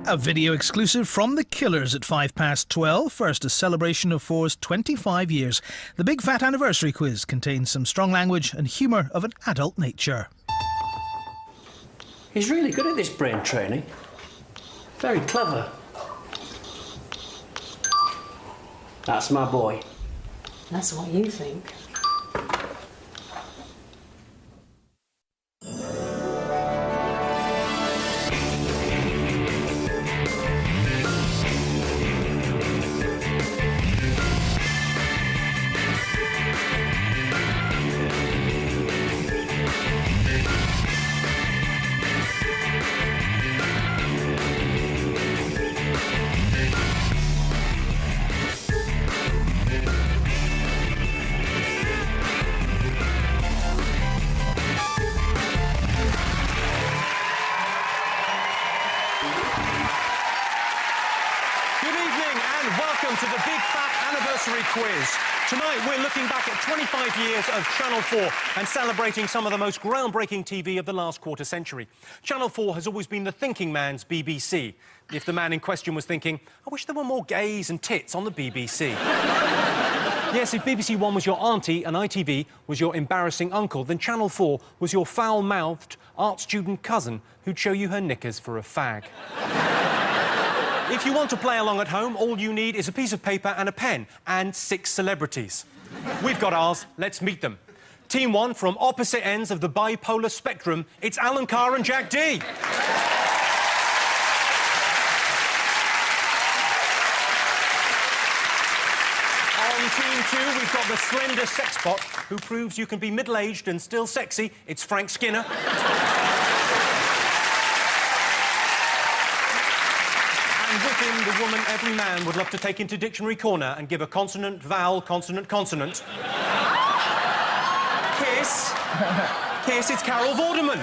A video exclusive from The Killers at 12:05. First, a celebration of 4's 25 years. The Big Fat Anniversary quiz contains some strong language and humour of an adult nature. He's really good at this brain training. Very clever. That's my boy. That's what you think. To the Big Fat Anniversary Quiz. Tonight we're looking back at 25 years of Channel 4 and celebrating some of the most groundbreaking TV of the last quarter century. Channel 4 has always been the thinking man's BBC. If the man in question was thinking, I wish there were more gays and tits on the BBC. Yes, if BBC One was your auntie and ITV was your embarrassing uncle, then Channel 4 was your foul-mouthed art student cousin who'd show you her knickers for a fag. If you want to play along at home, all you need is a piece of paper and a pen and 6 celebrities. We've got ours. Let's meet them. Team 1, from opposite ends of the bipolar spectrum, it's Alan Carr and Jack D. On Team 2, we've got the slender sexbot who proves you can be middle-aged and still sexy. It's Frank Skinner. And with him, the woman every man would love to take into Dictionary Corner and give a consonant, vowel, consonant, consonant. Kiss. Kiss, it's Carol Vorderman.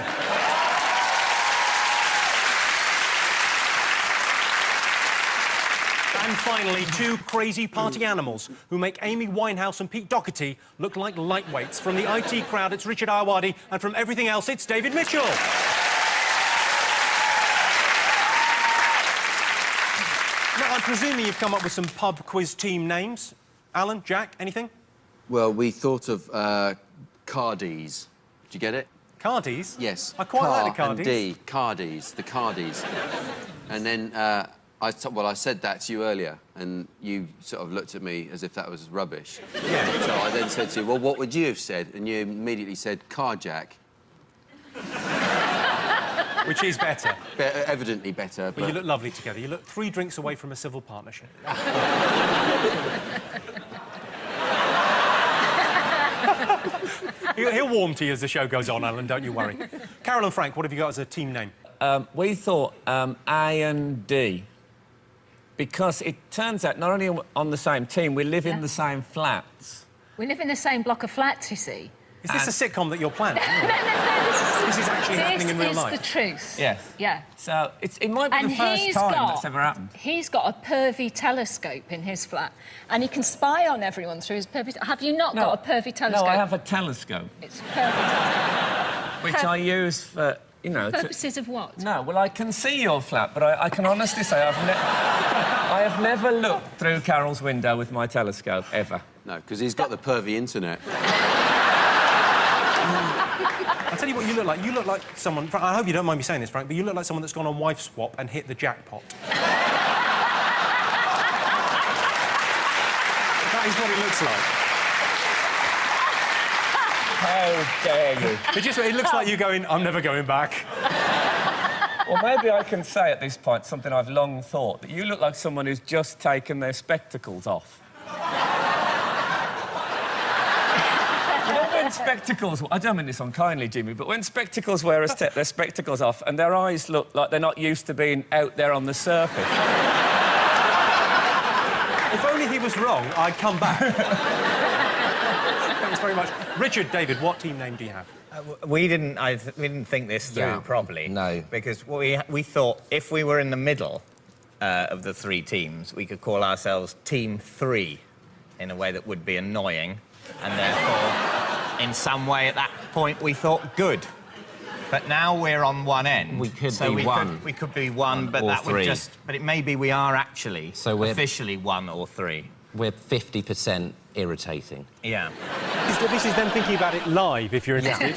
And finally, 2 crazy party animals who make Amy Winehouse and Pete Doherty look like lightweights. From the IT crowd, it's Richard Ayoade, and from everything else, it's David Mitchell. Now, I'm presuming you've come up with some pub quiz team names. Alan, Jack, anything? Well, we thought of Cardies. Did you get it? Cardies? Yes. I quite like the Cardies. And D. Cardies. The Cardies. And then I said that to you earlier, and you sort of looked at me as if that was rubbish. Yeah. So I then said to you, well, what would you have said? And you immediately said Carjack. Which is better. Evidently better, but... you look lovely together. You look 3 drinks away from a civil partnership. He'll warm to you as the show goes on, Alan, don't you worry. Carol and Frank, what have you got as a team name? We thought A and D. Because it turns out, not only on the same team, we live in the same flats. We live in the same block of flats, you see. Is this a sitcom that you're planning? This is actually happening in real life. This is the truth. Yes. Yeah. So it might be the first time that's ever happened. He's got a pervy telescope in his flat, and he can spy on everyone through his pervy... Have you not got a pervy telescope? No, I have a telescope. It's pervy. Which I use for, you know... Purposes of what? No, well, I can see your flat, but I can honestly say I have never looked through Carol's window with my telescope, ever. No, because he's got the pervy internet. I'll tell you what you look like. You look like someone... I hope you don't mind me saying this, Frank, but you look like someone that's gone on wife swap and hit the jackpot. That is what it looks like. How dare you? It looks like you going, I'm never going back. Well, maybe I can say at this point something I've long thought, that you look like someone who's just taken their spectacles off. When spectacles... I don't mean this unkindly, Jimmy, but when spectacles wearers take their spectacles off and their eyes look like they're not used to being out there on the surface. If only he was wrong, I'd come back. Thanks very much. Richard, David, what team name do you have? We didn't think this through properly. No. Because we thought if we were in the middle of the 3 teams, we could call ourselves Team 3 in a way that would be annoying, and therefore, in some way, at that point, we thought good. But now we're on one end. We could so be one. We could be one, but or that three. would just... But it may be we are actually So we're officially 1 or 3. We're 50% irritating. Yeah. This is them thinking about it live, if you're interested.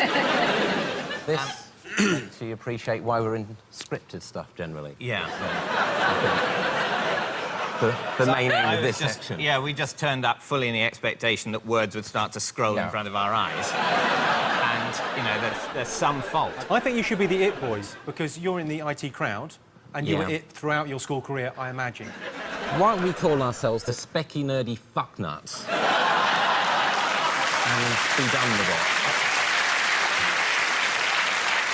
This makes you appreciate why we're in scripted stuff generally. Yeah. The main aim of this just, section. Yeah, we just turned up fully in the expectation that words would start to scroll in front of our eyes. And, you know, there's some fault. I think you should be the it boys, because you're in the IT crowd, and you were it throughout your school career, I imagine. Why don't we call ourselves the specky, nerdy fucknuts? And be done with it.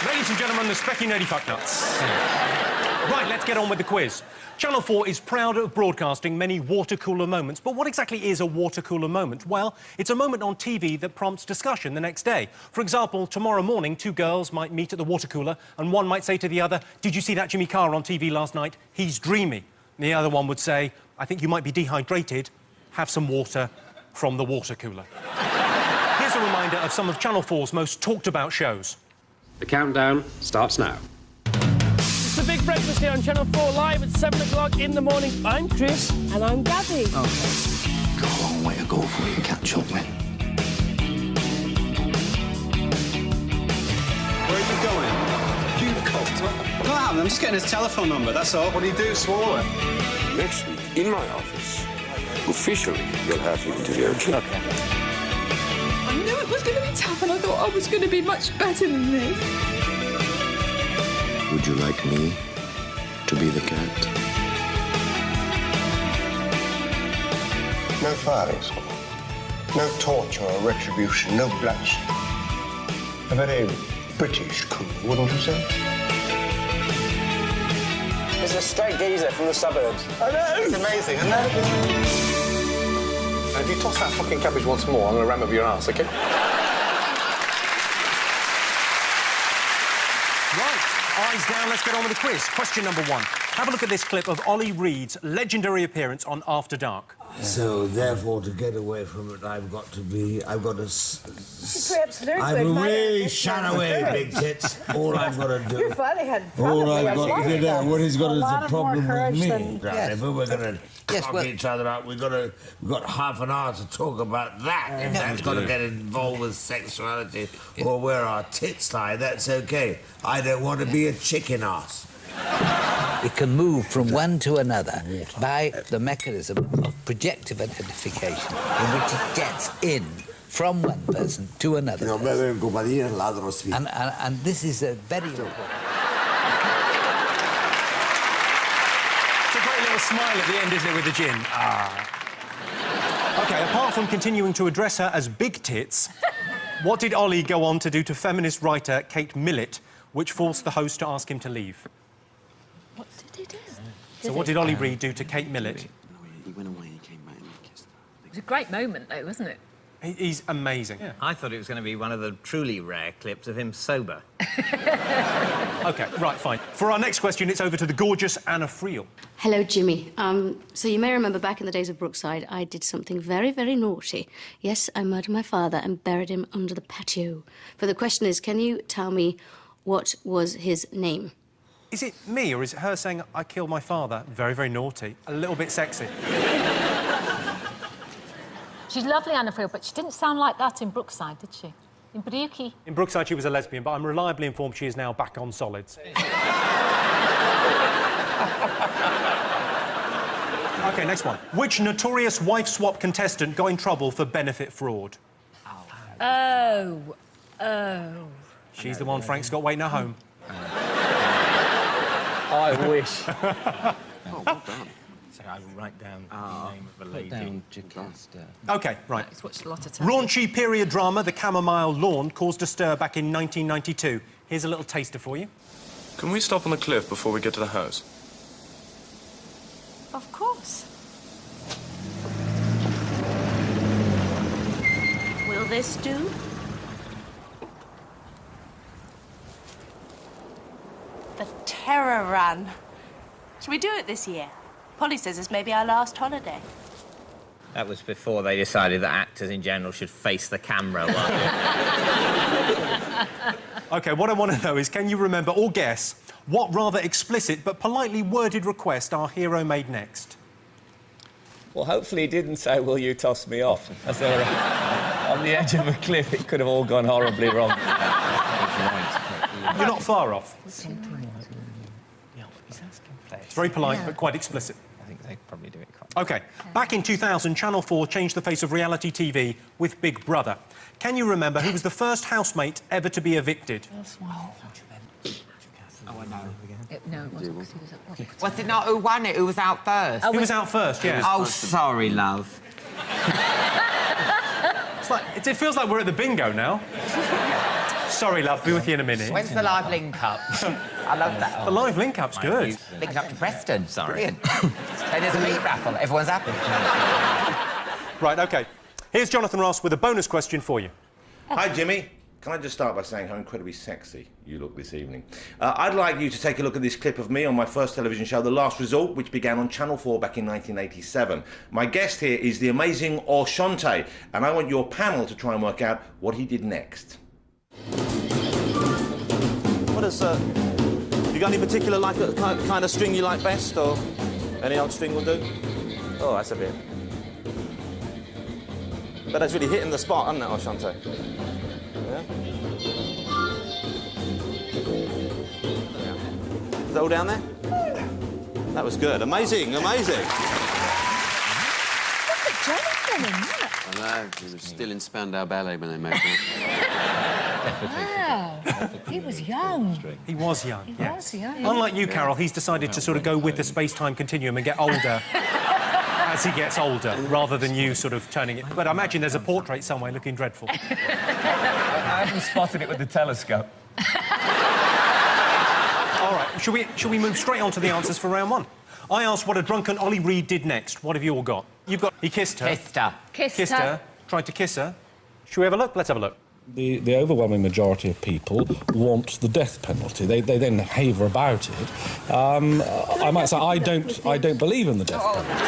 Ladies and gentlemen, the specky nerdy fucknuts. Right, let's get on with the quiz. Channel 4 is proud of broadcasting many water cooler moments, but what exactly is a water cooler moment? Well, it's a moment on TV that prompts discussion the next day. For example, tomorrow morning, 2 girls might meet at the water cooler, and one might say to the other, "Did you see that Jimmy Carr on TV last night? He's dreamy." And the other one would say, "I think you might be dehydrated. Have some water from the water cooler." Here's a reminder of some of Channel 4's most talked-about shows. The countdown starts now. It's the Big Breakfast here on Channel 4 live at 7 o'clock in the morning. I'm Chris. And I'm Gabby. Got a long way to go before you catch up with. Where are you going? You've cocked up. No, I haven't. I'm just getting his telephone number, that's all. What do you do, swallow it? Next week, in my office, officially, you'll have the interview. OK. I knew it was going to be tough, and I thought I was going to be much better than this. Would you like me to be the cat? No firing squad. No torture or retribution. No bloodshed. A very British coup, wouldn't you say? It's a straight geezer from the suburbs. I know! It's amazing, isn't it? And if you toss that fucking cabbage once more, I'm going to ram up your ass, OK? Right, eyes down, let's get on with the quiz. Question number 1. Have a look at this clip of Ollie Reed's legendary appearance on After Dark. So, therefore, to get away from it, I've got to... I'm really shut away, big tits. All I've got to do... Your father had all I've got to do... What he's got is a problem with me. Yes. If we're going to cock each other up, we've got half an hour to talk about that. If that's got to get involved with sexuality or where our tits lie, that's OK. I don't want to be a chicken ass. It can move from one to another by the mechanism of projective identification, in which it gets in from one person to another. And this is a very important. It's a great little smile at the end, isn't it, with the gin? OK, apart from continuing to address her as Big Tits, what did Ollie go on to do to feminist writer Kate Millett, which forced the host to ask him to leave? What did he do? So what did Ollie Reed do to Kate Millett? He went away and he came back and he kissed her. It was a great moment, though, wasn't it? He's amazing. Yeah. I thought it was going to be one of the truly rare clips of him sober. OK, right, fine. For our next question, it's over to the gorgeous Anna Friel. Hello, Jimmy. So you may remember back in the days of Brookside, I did something very, very naughty. Yes, I murdered my father and buried him under the patio. But the question is, can you tell me what was his name? Is it me, or is it her saying, "I killed my father"? Very, very naughty. A little bit sexy. She's lovely, Anna Friel, but she didn't sound like that in Brookside, did she? In Brookie. In Brookside, she was a lesbian, but I'm reliably informed she is now back on solids. OK, next one. Which notorious wife-swap contestant got in trouble for benefit fraud? Oh. She's the one Frank's got waiting at home. I wish. Oh, well done. So I will write down the name of a lady. Down Jocasta. OK, right. He's watched a lot of time. Raunchy period drama The Chamomile Lawn caused a stir back in 1992. Here's a little taster for you. Can we stop on the cliff before we get to the house? Of course. Will this do? The Terror Run. Shall we do it this year? Polly says this may be our last holiday. That was before they decided that actors in general should face the camera. OK, what I want to know is, can you remember or guess what rather explicit but politely worded request our hero made next? Well, hopefully he didn't say, will you toss me off? As they were on the edge of a cliff, it could have all gone horribly wrong. You're not far off. It's very polite, but quite explicit. I think they probably do it quite OK, back in 2000, Channel 4 changed the face of reality TV with Big Brother. Can you remember who was the first housemate ever to be evicted? Oh, I know. No, it wasn't, because he was at work. Was it not who won it? Who was out first? Who was out first, yeah. Oh, sorry, love. It's like, it feels like we're at the bingo now. Sorry, love, be with you in a minute. When's the live link-up? I love that. The live link-up's good. Link up to Preston. Sorry. Brilliant. Then there's a meat raffle. Everyone's happy. Right, OK. Here's Jonathan Ross with a bonus question for you. Hi, Jimmy. Can I just start by saying how incredibly sexy you look this evening? I'd like you to take a look at this clip of me on my first television show, The Last Resort, which began on Channel 4 back in 1987. My guest here is the amazing Orshante, and I want your panel to try and work out what he did next. What is, you got any particular kind of string you like best, or any old string will do? Oh, that's a bit. But that's really hitting the spot, hasn't it, Orshante? Yeah. Is that all down there? That was good. Amazing, amazing. Look at Jonathan in that. I know, he was still in Spandau Ballet when they made it. Wow. He was young. He was young, He yes. was young. Unlike you, Carol, he's decided to sort of go with the space-time continuum and get older as he gets older, rather than you sort of turning it... But I imagine there's a portrait somewhere looking dreadful. I haven't spotted it with the telescope. All right, shall we move straight on to the answers for round one? I asked what a drunken Ollie Reed did next. What have you all got? You've got... He kissed her. Kissed her. Kissed her. Tried to kiss her. Shall we have a look? Let's have a look. The overwhelming majority of people want the death penalty. They then haver about it. I might say I don't believe in the death penalty.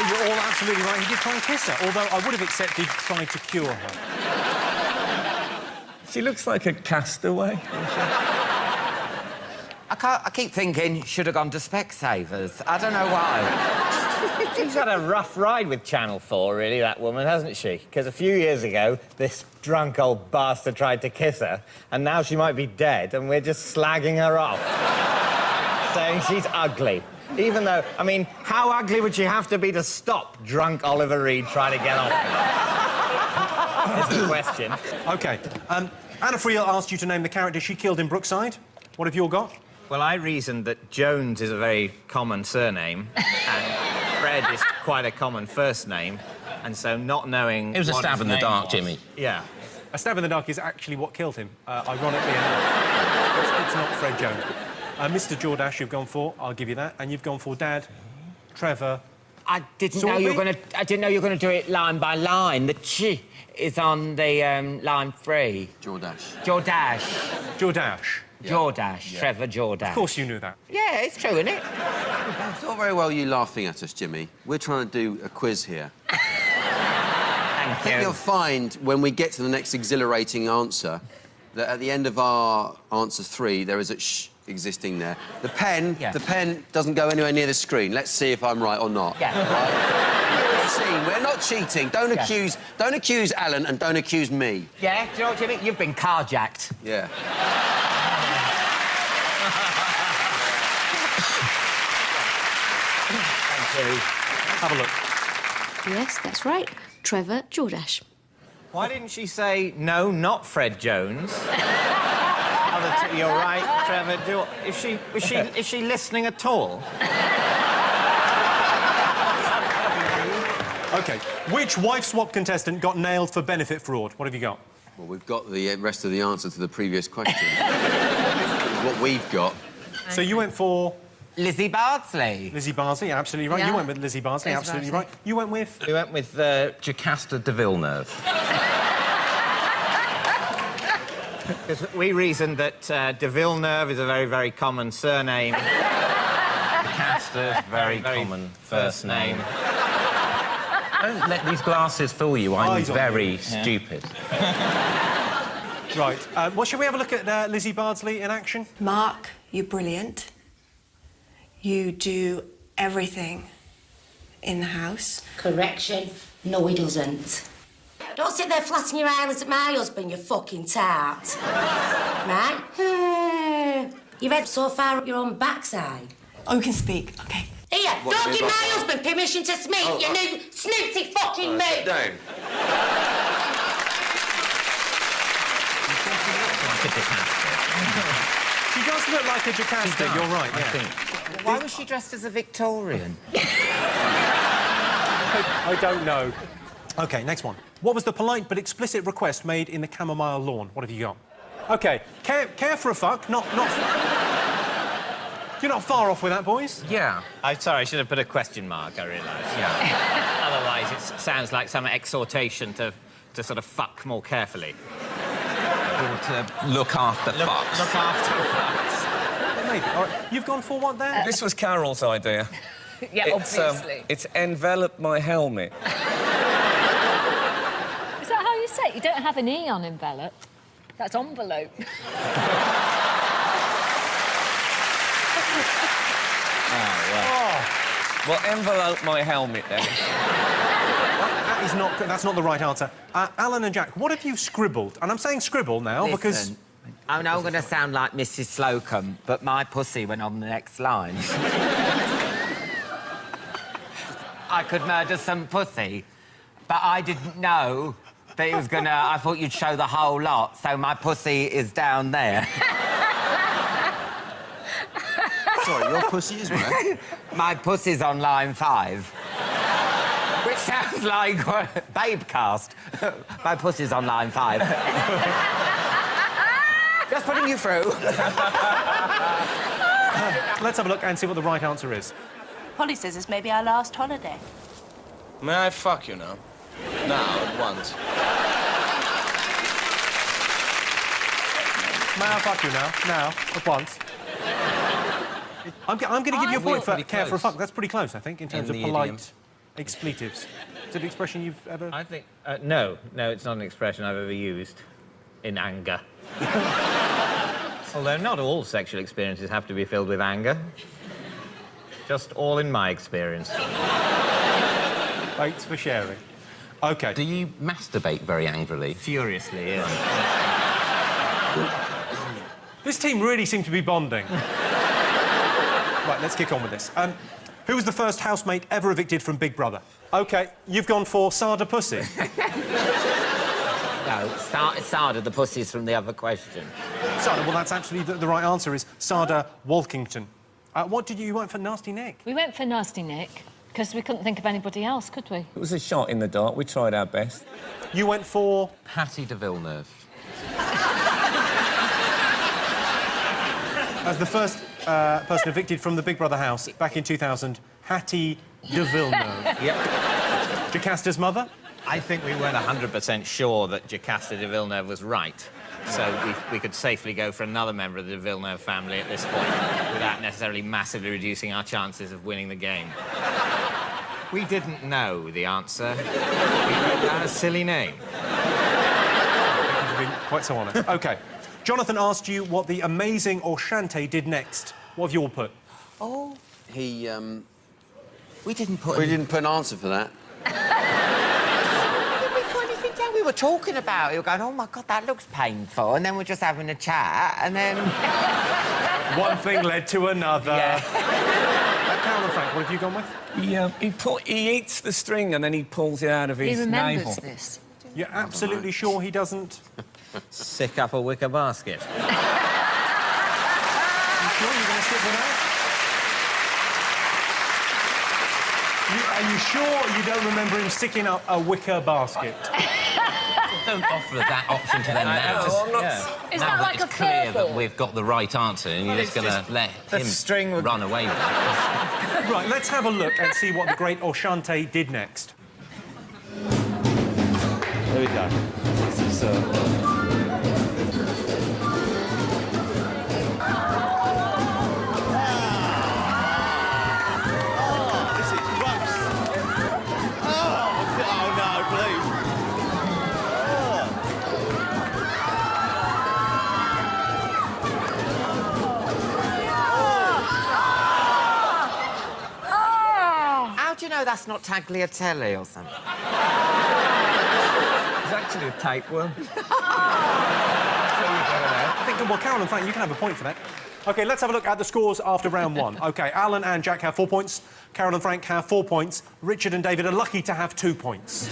You're all absolutely right. He did try and kiss her, although I would have accepted trying to cure her. She looks like a castaway. I keep thinking, should have gone to Specsavers. I don't know why. She's had a rough ride with Channel 4, really, that woman, hasn't she? Because a few years ago, this drunk old bastard tried to kiss her, and now she might be dead, and we're just slagging her off. Saying she's ugly. Even though, I mean, how ugly would she have to be to stop drunk Oliver Reed trying to get off? Is the question. OK. Anna Friel asked you to name the character she killed in Brookside. What have you all got? Well, I reasoned that Jones is a very common surname, and Fred is quite a common first name, and so not knowing... It was a stab in the dark, Jimmy. Yeah. A stab in the dark is actually what killed him, ironically enough. It's not Fred Jones. Mr. Jordache, you've gone for, I'll give you that, and you've gone for Dad, Trevor... I didn't know you were going to do it line by line. The ch is on the line 3. Jordache. Jordache. Jordache. Yeah. Jordache. Yeah. Trevor Jordache. Of course you knew that. Yeah, it's true, isn't it? It's all very well you laughing at us, Jimmy. We're trying to do a quiz here. Thank I think you'll find, when we get to the next exhilarating answer, that at the end of our answer 3, there is a sh existing there. The pen doesn't go anywhere near the screen. Let's see if I'm right or not. Yeah. Right? We're not cheating. Don't accuse Alan and don't accuse me. Yeah, do you know what, Jimmy? You've been carjacked. Yeah. Thank you. Have a look. Yes, that's right. Trevor Jordache. Why didn't she say, no, not Fred Jones? You're right, Trevor. Is she listening at all? OK. Which wife swap contestant got nailed for benefit fraud? What have you got? Well, we've got the rest of the answer to the previous question. What we've got. So you went for... Lizzie Bardsley. Lizzie Bardsley, absolutely right. Yeah. You went with Lizzie Bardsley, absolutely right. You went with... We went with Jocasta de Villeneuve. Because we reasoned that de Villeneuve is a very, very common surname. Jocasta, very common first name. Don't let these glasses fool you. I'm very stupid. Right. Well, shall we have a look at Lizzie Bardsley in action? Mark, you're brilliant. You do everything in the house. Correction. No, he doesn't. Don't sit there flattening your eyelids at my husband, you fucking tart. Right? You've head so far up your own backside. Oh, we can speak, OK. Here, don't give my husband permission to speak, you new snooty fucking move. Sit down. She does look like a Jocasta, you're right, yeah. I think. Why was she dressed as a Victorian? I don't know. OK, next one. What was the polite but explicit request made in the chamomile lawn? What have you got? OK, care for a fuck, not... You're not far off with that, boys. Yeah. I'm sorry, I should have put a question mark, I realise. Yeah. Otherwise, it sounds like some exhortation to sort of fuck more carefully. Or to look after fucks. Look after fucks. Maybe. All right. You've gone for what there? This was Carol's idea. Yeah, obviously. It's envelop my helmet. Is that how you say it? You don't have an E on envelope. That's envelope. Well, envelope my helmet, then. That's not the right answer. Alan and Jack, what have you scribbled? And I'm saying scribble now because... I know I'm going to sound like Mrs Slocum, but my pussy went on the next line. I could murder some pussy, but I didn't know that it was going to... I thought you'd show the whole lot, so my pussy is down there. Sorry, your pussy is where? My pussy's on line 5. Which sounds like Babecast. My pussy's on line 5. Just putting you through. Let's have a look and see what the right answer is. Polly says it's maybe our last holiday. May I fuck you now? Now, at once. May I fuck you now? Now, at once. I'm going to give you a point for care for a fuck. That's pretty close, I think, in terms of polite expletives. Is it an expression you've ever... I think... no, it's not an expression I've ever used in anger. Although not all sexual experiences have to be filled with anger. Just all in my experience. Thanks for sharing. OK. Do you masturbate very angrily? Furiously, yes. This team really seem to be bonding. Right, let's kick on with this. Who was the first housemate ever evicted from Big Brother? OK, you've gone for Sada Pussy. No, Sada, the pussy's from the other question. Sada, well, that's actually the right answer is Sada Walkington. What did you went for Nasty Nick? We went for Nasty Nick because we couldn't think of anybody else, could we? It was a shot in the dark. We tried our best. You went for... Hattie de Villeneuve. As the first person evicted from the Big Brother house back in 2000, Hattie de Villeneuve. Yep. Jocasta's mother? I think we weren't 100% sure that Jocasta de Villeneuve was right. So we could safely go for another member of the Villeneuve family at this point without necessarily massively reducing our chances of winning the game. We didn't know the answer. We wrote down a silly name. You've been quite so honest. OK. Jonathan asked you what the amazing Orshante did next. What have you all put? Oh. He, We didn't put an answer for that. We were talking about it. We were going, oh, my God, that looks painful. And then we're just having a chat, and then... One thing led to another. Yeah. Carol and Frank, what have you gone with? He eats the string and then he pulls it out of his navel. He remembers this. You're absolutely sure he doesn't? Sick up a wicker basket. You sure you're going to stick with that? Are you sure you don't remember him sticking up a wicker basket? Don't offer that option to them now. Is now that like it's a clear purple? that we've got the right answer and you're just going to let him run away with it. Right, let's have a look and see what the great Orshante did next. There we go. This is... that's not tagliatelle or something. It's actually a tapeworm. I think, well, Carol and Frank, you can have a point for that. OK, let's have a look at the scores after round one. OK, Alan and Jack have 4 points. Carol and Frank have 4 points. Richard and David are lucky to have 2 points.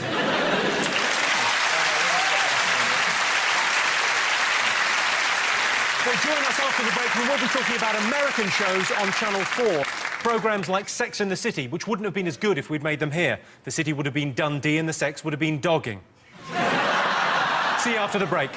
So join us after the break and we'll be talking about American shows on Channel 4. Programmes like Sex and the City, which wouldn't have been as good if we'd made them here. The city would have been Dundee and the sex would have been dogging. See you after the break.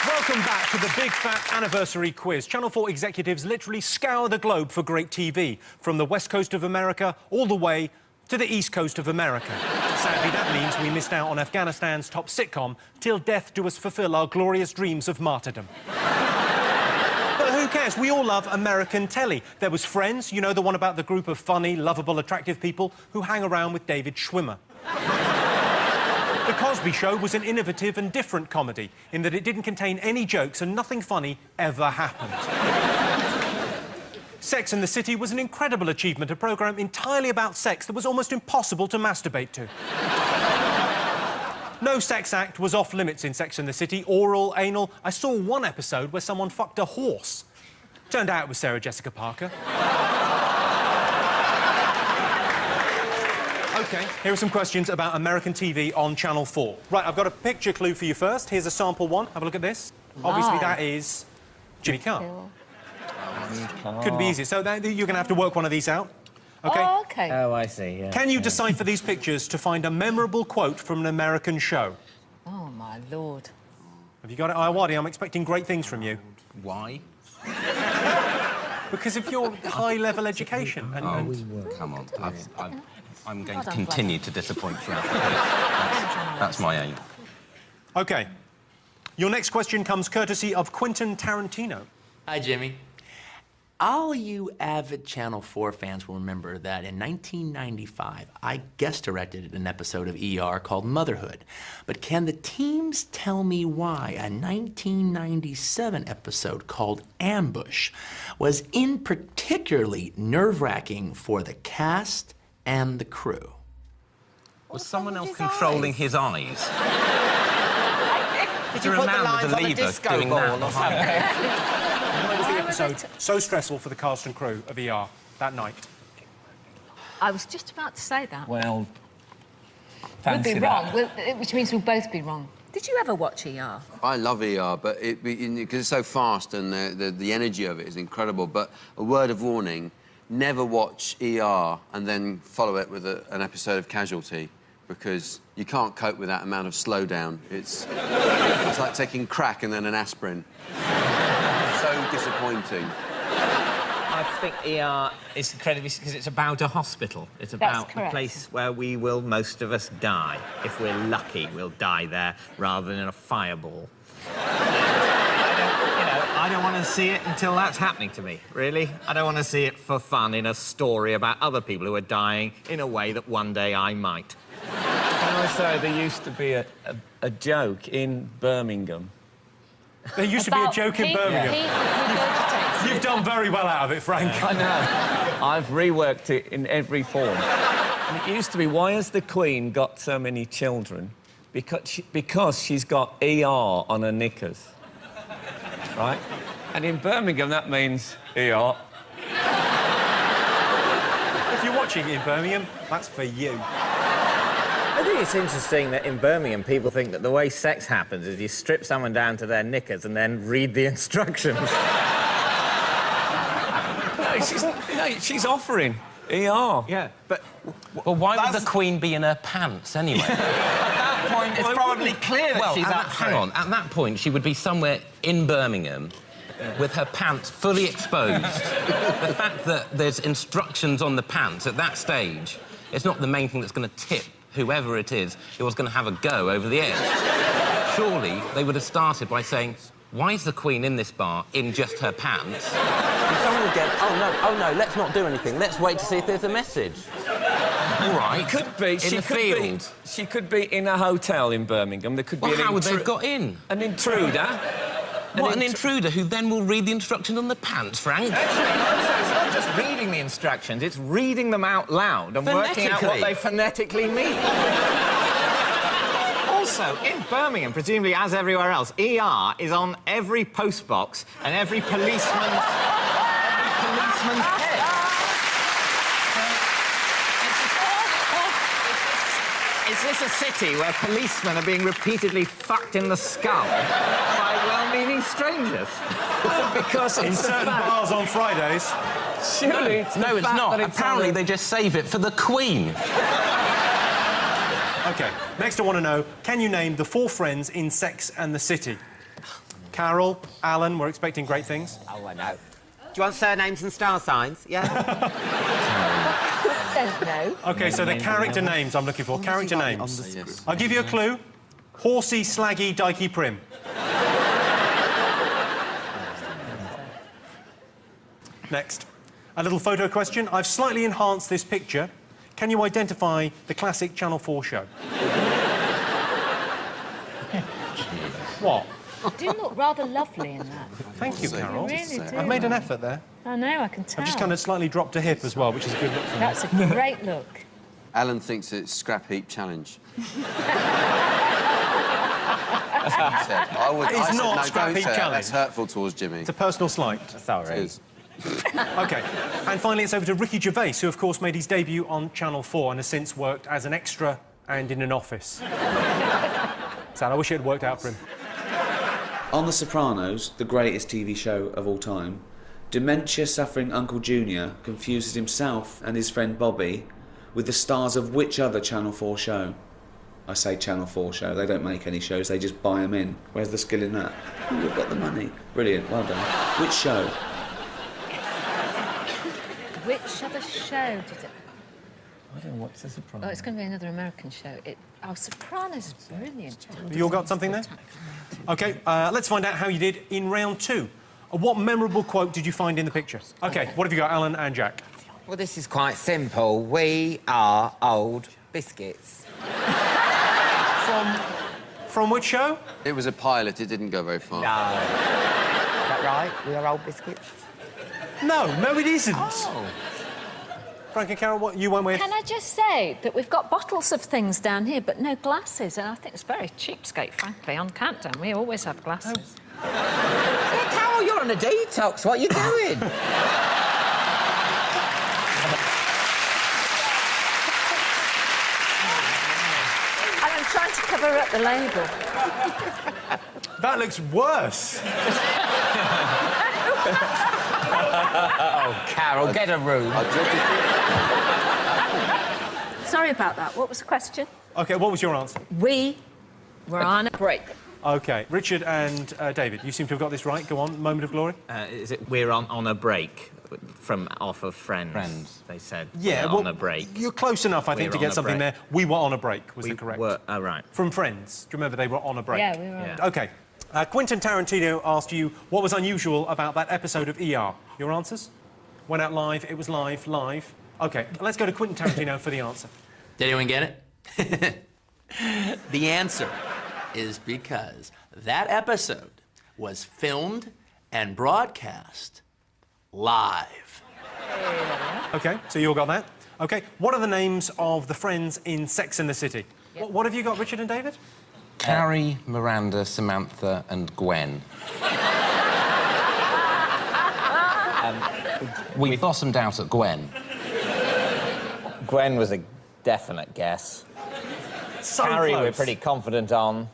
Welcome back to the Big Fat Anniversary Quiz. Channel 4 executives literally scour the globe for great TV, from the west coast of America all the way to the east coast of America. Sadly, that means we missed out on Afghanistan's top sitcom, Till Death Do Us Fulfill Our Glorious Dreams of Martyrdom. But who cares? We all love American telly. There was Friends, you know, the one about the group of funny, lovable, attractive people who hang around with David Schwimmer. The Cosby Show was an innovative and different comedy in that it didn't contain any jokes and nothing funny ever happened. Sex and the City was an incredible achievement, a programme entirely about sex that was almost impossible to masturbate to. No sex act was off limits in Sex and the City, oral, anal. I saw one episode where someone fucked a horse. Turned out it was Sarah Jessica Parker. OK, here are some questions about American TV on Channel 4. Right, I've got a picture clue for you first. Here's a sample one. Have a look at this. Wow. Obviously, that is Jimmy Carr. Couldn't be easy. So you're going to have to work one of these out. OK? Oh, OK. Oh, I see, yeah. Can you decipher these pictures to find a memorable quote from an American show? Oh, my Lord. Have you got it, Iwadi? I'm expecting great things from you. Why? Because of your high-level education. Come on. I'm going to continue to disappoint you. That's my aim. OK. Your next question comes courtesy of Quentin Tarantino. Hi, Jimmy. All you avid Channel 4 fans will remember that in 1995, I guest-directed an episode of ER called Motherhood. But can the teams tell me why a 1997 episode called Ambush was in particularly nerve-wracking for the cast and the crew? Was someone else controlling his eyes? Did you put the lines on the disco ball or something? Why was the episode so stressful for the cast and crew of ER that night? I was just about to say that. Well, we'll be that. wrong, which means we'll both be wrong. Did you ever watch ER? I love ER, but because it's so fast and the energy of it is incredible. But a word of warning: never watch ER and then follow it with an episode of Casualty, because you can't cope with that amount of slowdown. It's like taking crack and then an aspirin. So disappointing. I think ER is incredibly... because it's about a hospital. It's about a place where most of us die. If we're lucky, we'll die there rather than in a fireball. I don't want to see it until that's happening to me, really. I don't want to see it for fun in a story about other people who are dying in a way that one day I might. Can I say there used to be a joke in Birmingham? There used to be a joke in Birmingham. You've done very well out of it, Frank. I know. I've reworked it in every form. And it used to be, why has the Queen got so many children? Because she's got ER on her knickers. Right? And in Birmingham, that means ER. If you're watching in Birmingham, that's for you. I think it's interesting that in Birmingham, people think that the way sex happens is you strip someone down to their knickers and then read the instructions. No, she's offering ER. Yeah, but... Well, why would the Queen be in her pants, anyway? At that point, it's probably clear that she's up for it. Hang on. At that point, she would be somewhere in Birmingham with her pants fully exposed. The fact that there's instructions on the pants at that stage, it's not the main thing that's going to tip whoever it is who was going to have a go over the edge. Surely they would have started by saying, why is the Queen in this bar in just her pants? And someone would go, oh no, let's not do anything. Let's wait to see if there's a message. All right. Could be. In the field. She could be in a hotel in Birmingham. There could be how would they have got in? An intruder. An intruder who then will read the instructions on the pants, Frank? It's not just reading the instructions, it's reading them out loud and working out what they phonetically mean. Also, in Birmingham, presumably as everywhere else, ER is on every postbox and every policeman's head. Is this a city where policemen are being repeatedly fucked in the skull by well-meaning strangers? Because in certain bars on Fridays. Surely it's no, it's not. Apparently they just save it for the Queen. OK, next I want to know, can you name the 4 friends in Sex and the City? Carol, Alan, we're expecting great things. Oh, I know. Do you want surnames and star signs? Yeah? Don't know. OK, so the character names I'm looking for. Character names. Yes. I'll give you a clue. Horsey, Slaggy, Dykey, Prim. Next. A little photo question. I've slightly enhanced this picture. Can you identify the classic Channel 4 show? What? You do look rather lovely in that. Thank you, Carol. You really do. I've made an effort there. I know, I can tell. I've just kind of slightly dropped a hip as well, which is a good look for me. That's a great look. Alan thinks it's Scrap Heap Challenge. It's not no, Scrap don't Heap say that. Challenge. That's hurtful towards Jimmy. It's a personal slight. Sorry. OK. And finally, it's over to Ricky Gervais, who, of course, made his debut on Channel 4 and has since worked as an extra and in an office. Sad, I wish it had worked out for him. On The Sopranos, the greatest TV show of all time, dementia-suffering Uncle Junior confuses himself and his friend Bobby with the stars of which other Channel 4 show? I say Channel 4 show, they don't make any shows, they just buy them in. Where's the skill in that? Oh, we've got the money. Brilliant, well done. Which show? Which other show did it... I don't know, what's The Sopranos? Oh, it's going to be another American show. Sopranos is brilliant. You all got something there? OK, let's find out how you did in round 2. What memorable quote did you find in the picture? OK, what have you got, Alan and Jack? Well, this is quite simple. We are old biscuits. From which show? It was a pilot, it didn't go very far. No. Is that right? We are old biscuits? No, it isn't. Oh. Frank and Carol, what you went with? Can I just say that we've got bottles of things down here, but no glasses, and I think it's very cheapskate, frankly. On Countdown, we always have glasses. Yeah, Carol, you're on a detox. What are you doing? And I'm trying to cover up the label. That looks worse. Oh, Carol, get a room. Sorry about that. What was the question? OK, what was your answer? We were on a break. OK, Richard and David, you seem to have got this right. Go on, moment of glory. Is it we're on a break off of Friends? They said. Yeah, on a break. You're close enough, I think, to get something there. We were on a break, was the correct. Oh, right. From Friends. Do you remember they were on a break? Yeah, we were on. OK. Quentin Tarantino asked you what was unusual about that episode of ER. Your answers? Went out live, it was live. OK, let's go to Quentin Tarantino for the answer. Did anyone get it? The answer is because that episode was filmed and broadcast live. OK, so you all got that? OK, what are the names of the friends in Sex and the City? What have you got, Richard and David? Carrie, Miranda, Samantha and Gwen. We blossomed out at Gwen. Gwen was a definite guess. So Carrie, close. we're pretty confident on.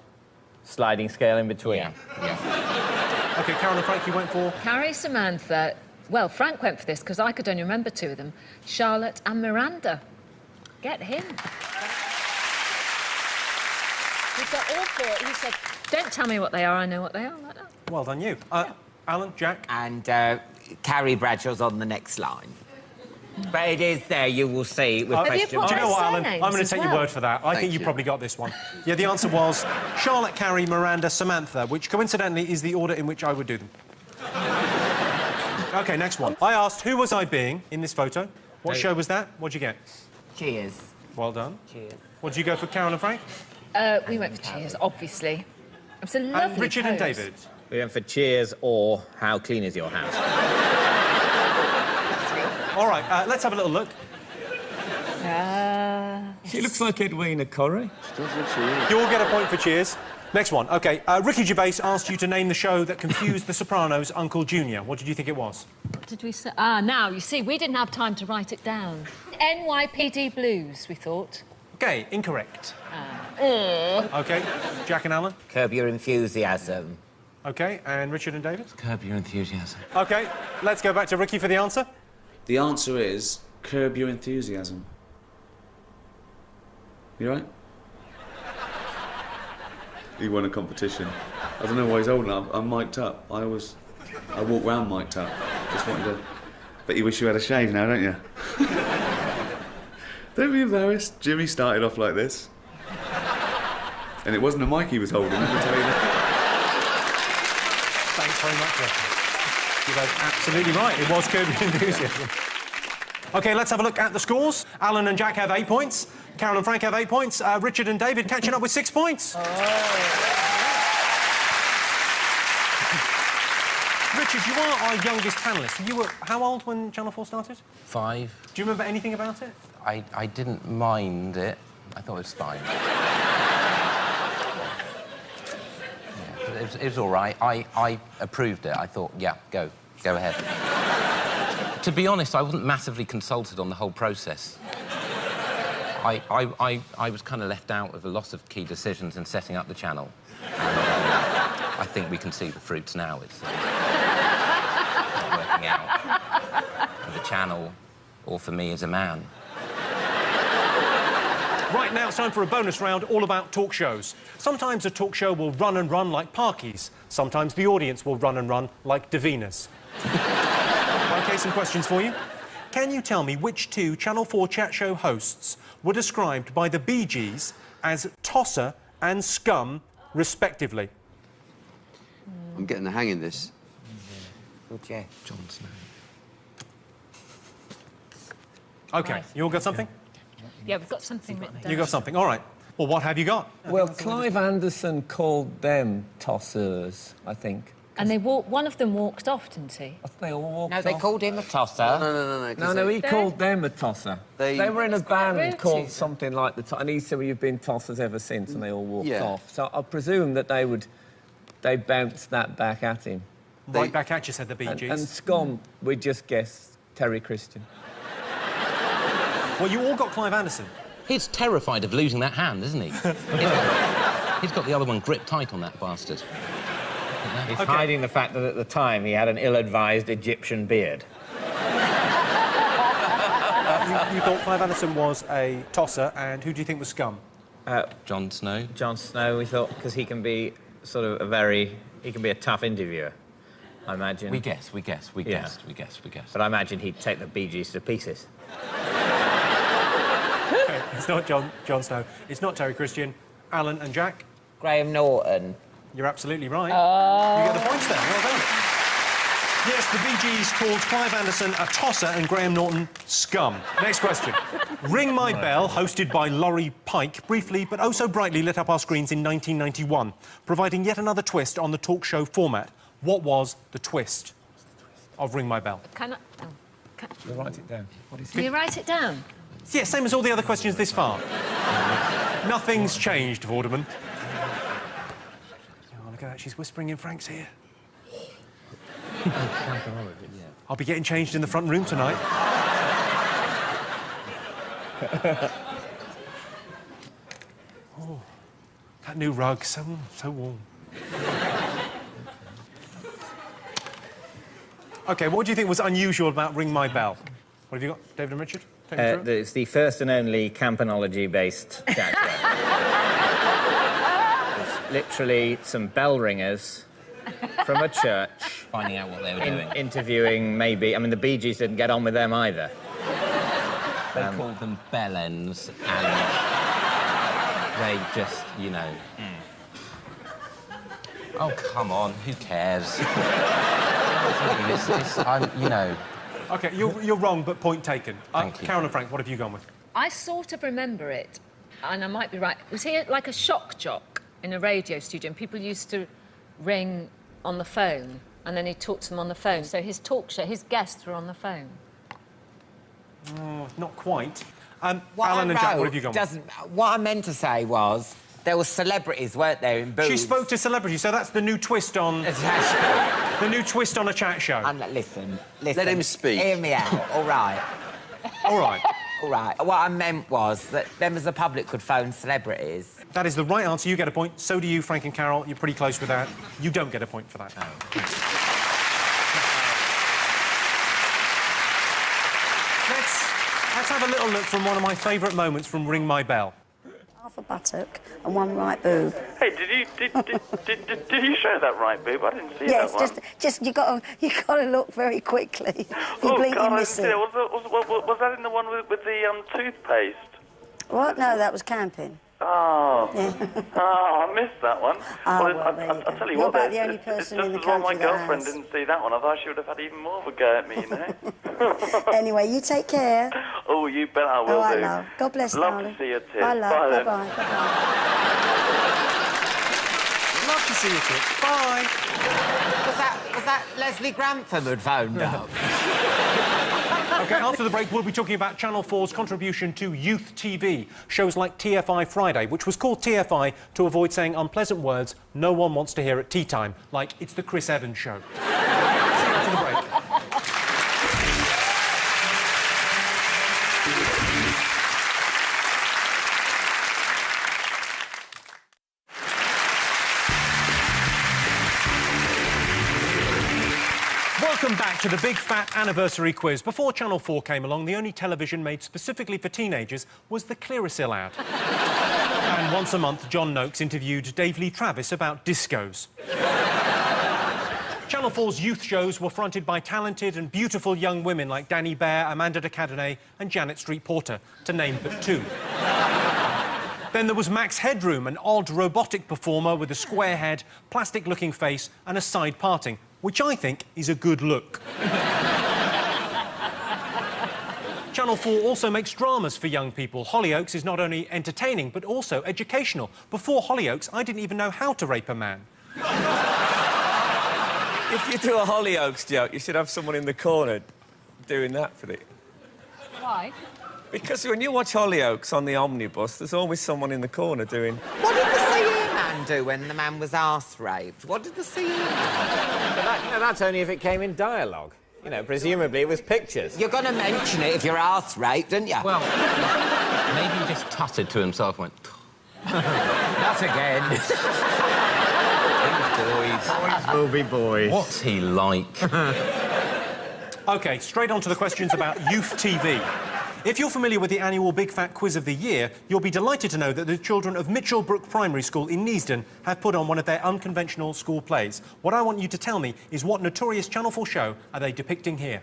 Sliding scale in between. Yeah. OK, Carol and Frank, you went for? Carrie, Samantha... Well, Frank went for this, because I could only remember 2 of them. Charlotte and Miranda. Get him. We've got all 4. He said, don't tell me what they are, I know what they are, like that. Well done, you. Alan, Jack? And Carrie Bradshaw's on the next line. But it is there, you will see, with question marks. Do you know what, Alan? I'm going to take your well. word for that. I think you probably got this one. Yeah, the answer was Charlotte, Carrie, Miranda, Samantha, which coincidentally is the order in which I would do them. OK, next one. I asked who was I being in this photo. What show was that? What'd you get? Cheers. Well done. Cheers. What did you go for, Carol and Frank? We went for cheers, obviously. It was a lovely And Richard and pose. David? We went for cheers or how clean is your house? All right, let's have a little look. She looks like Edwina Corrie. You all get a point for cheers. Next one. OK, Ricky Gervais asked you to name the show that confused The Sopranos' Uncle Junior. What did you think it was? What did we say? Ah, now, you see, we didn't have time to write it down. NYPD Blues, we thought. OK, incorrect. Ah. OK, Jack and Alan? Curb Your Enthusiasm. OK, and Richard and David? Curb Your Enthusiasm. OK, let's go back to Ricky for the answer. The answer is Curb Your Enthusiasm. You right? He won a competition. I don't know why he's holding up. I'm mic'd up. I walk round mic'd up. Just wanted to... But you wish you had a shave now, don't you? Don't be embarrassed. Jimmy started off like this. And it wasn't a mic he was holding, let me tell you that. Thanks very much, Ricky. You're both absolutely right. It was Curb Your Enthusiasm. OK, let's have a look at the scores. Alan and Jack have 8 points. Carol and Frank have 8 points. Richard and David catching up with 6 points. Richard, you are our youngest panellist. You were how old when Channel 4 started? 5. Do you remember anything about it? I didn't mind it. I thought it was fine. Yeah, it was all right. I approved it. I thought, yeah, go ahead. To be honest, I wasn't massively consulted on the whole process. I was kind of left out of a lot of key decisions in setting up the channel. And, I think we can see the fruits now. It's not working out for the channel or for me as a man. Right, now it's time for a bonus round all about talk shows. Sometimes a talk show will run and run like Parkies. Sometimes the audience will run and run like Davina's. OK, some questions for you. Can you tell me which 2 Channel 4 chat show hosts were described by the Bee Gees as tosser and scum, respectively? I'm getting the hang of this. Okay. Jon Snow. OK, Nice. you all got something? Yeah, we've got something written down. You got something. All right. Well, what have you got? Well, Clive Anderson called them tossers, I think. And one of them walked off, didn't he? They all walked No, they off. called him a tosser. No, he called them a tosser. They were in a band rude called to something like the... And he said, well, you've been tossers ever since, and they all walked Yeah. off. So I presume that they bounced that back at him. Right back at you, said the Bee Gees. And scum, we just guessed Terry Christian. Well, you all got Clive Anderson. He's terrified of losing that hand, isn't he? He's got the other one gripped tight on that bastard. He's hiding the fact that at the time he had an ill-advised Egyptian beard. You thought Clive Anderson was a tosser, and who do you think was scum? Jon Snow. Jon Snow, we thought, because he can be sort of he can be a tough interviewer, I imagine. We guessed. Yeah. But I imagine he'd take the Bee Gees to pieces. Okay, it's not Jon Snow. It's not Terry Christian. Alan and Jack? Graham Norton. You're absolutely right. You get the points there. Well done. Yes, the Bee Gees called Clive Anderson a tosser and Graham Norton scum. Next question. Ring My Bell, hosted by Laurie Pike, briefly but oh so brightly lit up our screens in 1991, providing yet another twist on the talk show format. What was the twist of Ring My Bell? Can You write it down. What is Can you write it down? Yeah, same as all the other questions this far. Nothing's changed, Vorderman. Oh, look at that, she's whispering in Frank's ear. I'll be getting changed in the front room tonight. Oh, that new rug, so warm. OK, what do you think was unusual about Ring My Bell? What have you got, David and Richard? Take me through it. It's the first and only campanology-based chat show. It's literally some bell ringers from a church... Finding out what they were doing. Interviewing, maybe... I mean, the Bee Gees didn't get on with them either. They called them bellends, and they just, you know... Oh, come on, who cares? You know... OK, you're wrong, but point taken. Thank you. Karen and Frank, what have you gone with? I sort of remember it, and I might be right. Was he like a shock jock in a radio studio, and people used to ring on the phone, and then he'd talk to them on the phone? So his talk show, his guests were on the phone. Not quite. What Alan I and Jack, what wrote have you gone with? doesn't... What I meant to say was there were celebrities, weren't there, in boobs? She spoke to celebrities, so that's the new twist on... the new twist on a chat show. Listen. Let him speak. Hear me out, all right? All right. All right. What I meant was that members of the public could phone celebrities. That is the right answer. You get a point. So do you, Frank and Carol. You're pretty close with that. You don't get a point for that. No. Let's have a little look from one of my favourite moments from Ring My Bell. Half a buttock and one right boob. Hey, did you show that right boob? I didn't see that one. Yes, just you got to look very quickly. You blink, you miss it. Was that in the one with the toothpaste? What? No, that was camping. Oh. Yeah. Oh, I missed that one. I'll tell you You're what. about the only person in the just as well my country that girlfriend has. didn't see that one. I thought she would have had even more of a go at me, you know. Anyway, you take care. Oh, you bet I will Oh, I do. know. God bless, Love darling. to see your tits. Bye, love. Bye, then. Bye-bye. Love to see you too. Bye. Was that Leslie Grantham who'd phoned up? OK, after the break, we'll be talking about Channel 4's contribution to youth TV. Shows like TFI Friday, which was called TFI to avoid saying unpleasant words no one wants to hear at tea time, like it's the Chris Evans show. See you after the break. Welcome back to the Big Fat Anniversary Quiz. Before Channel 4 came along, the only television made specifically for teenagers was the Clearasil ad. And once a month, John Noakes interviewed Dave Lee Travis about discos. Channel 4's youth shows were fronted by talented and beautiful young women like Danny Bear, Amanda de Cadenet and Janet Street Porter, to name but two. Then there was Max Headroom, an odd robotic performer with a square head, plastic-looking face and a side parting, which I think is a good look. Channel 4 also makes dramas for young people. Hollyoaks is not only entertaining, but also educational. Before Hollyoaks, I didn't even know how to rape a man. If you do a Hollyoaks joke, you should have someone in the corner doing that for it. Why? Because when you watch Hollyoaks on the omnibus, there's always someone in the corner doing... What did the CE man do when the man was arse-raped? What did the CE man do? But that's only if it came in dialogue. You know, presumably it was pictures. You're going to mention it if you're arse-raped, aren't you? Well, maybe he just tutted to himself and went... Not again. Boys will be boys. What's he like? OK, straight on to the questions about youth TV. If you're familiar with the annual Big Fat Quiz of the Year, you'll be delighted to know that the children of Mitchell Brook Primary School in Neasden have put on one of their unconventional school plays. What I want you to tell me is what notorious Channel 4 show are they depicting here?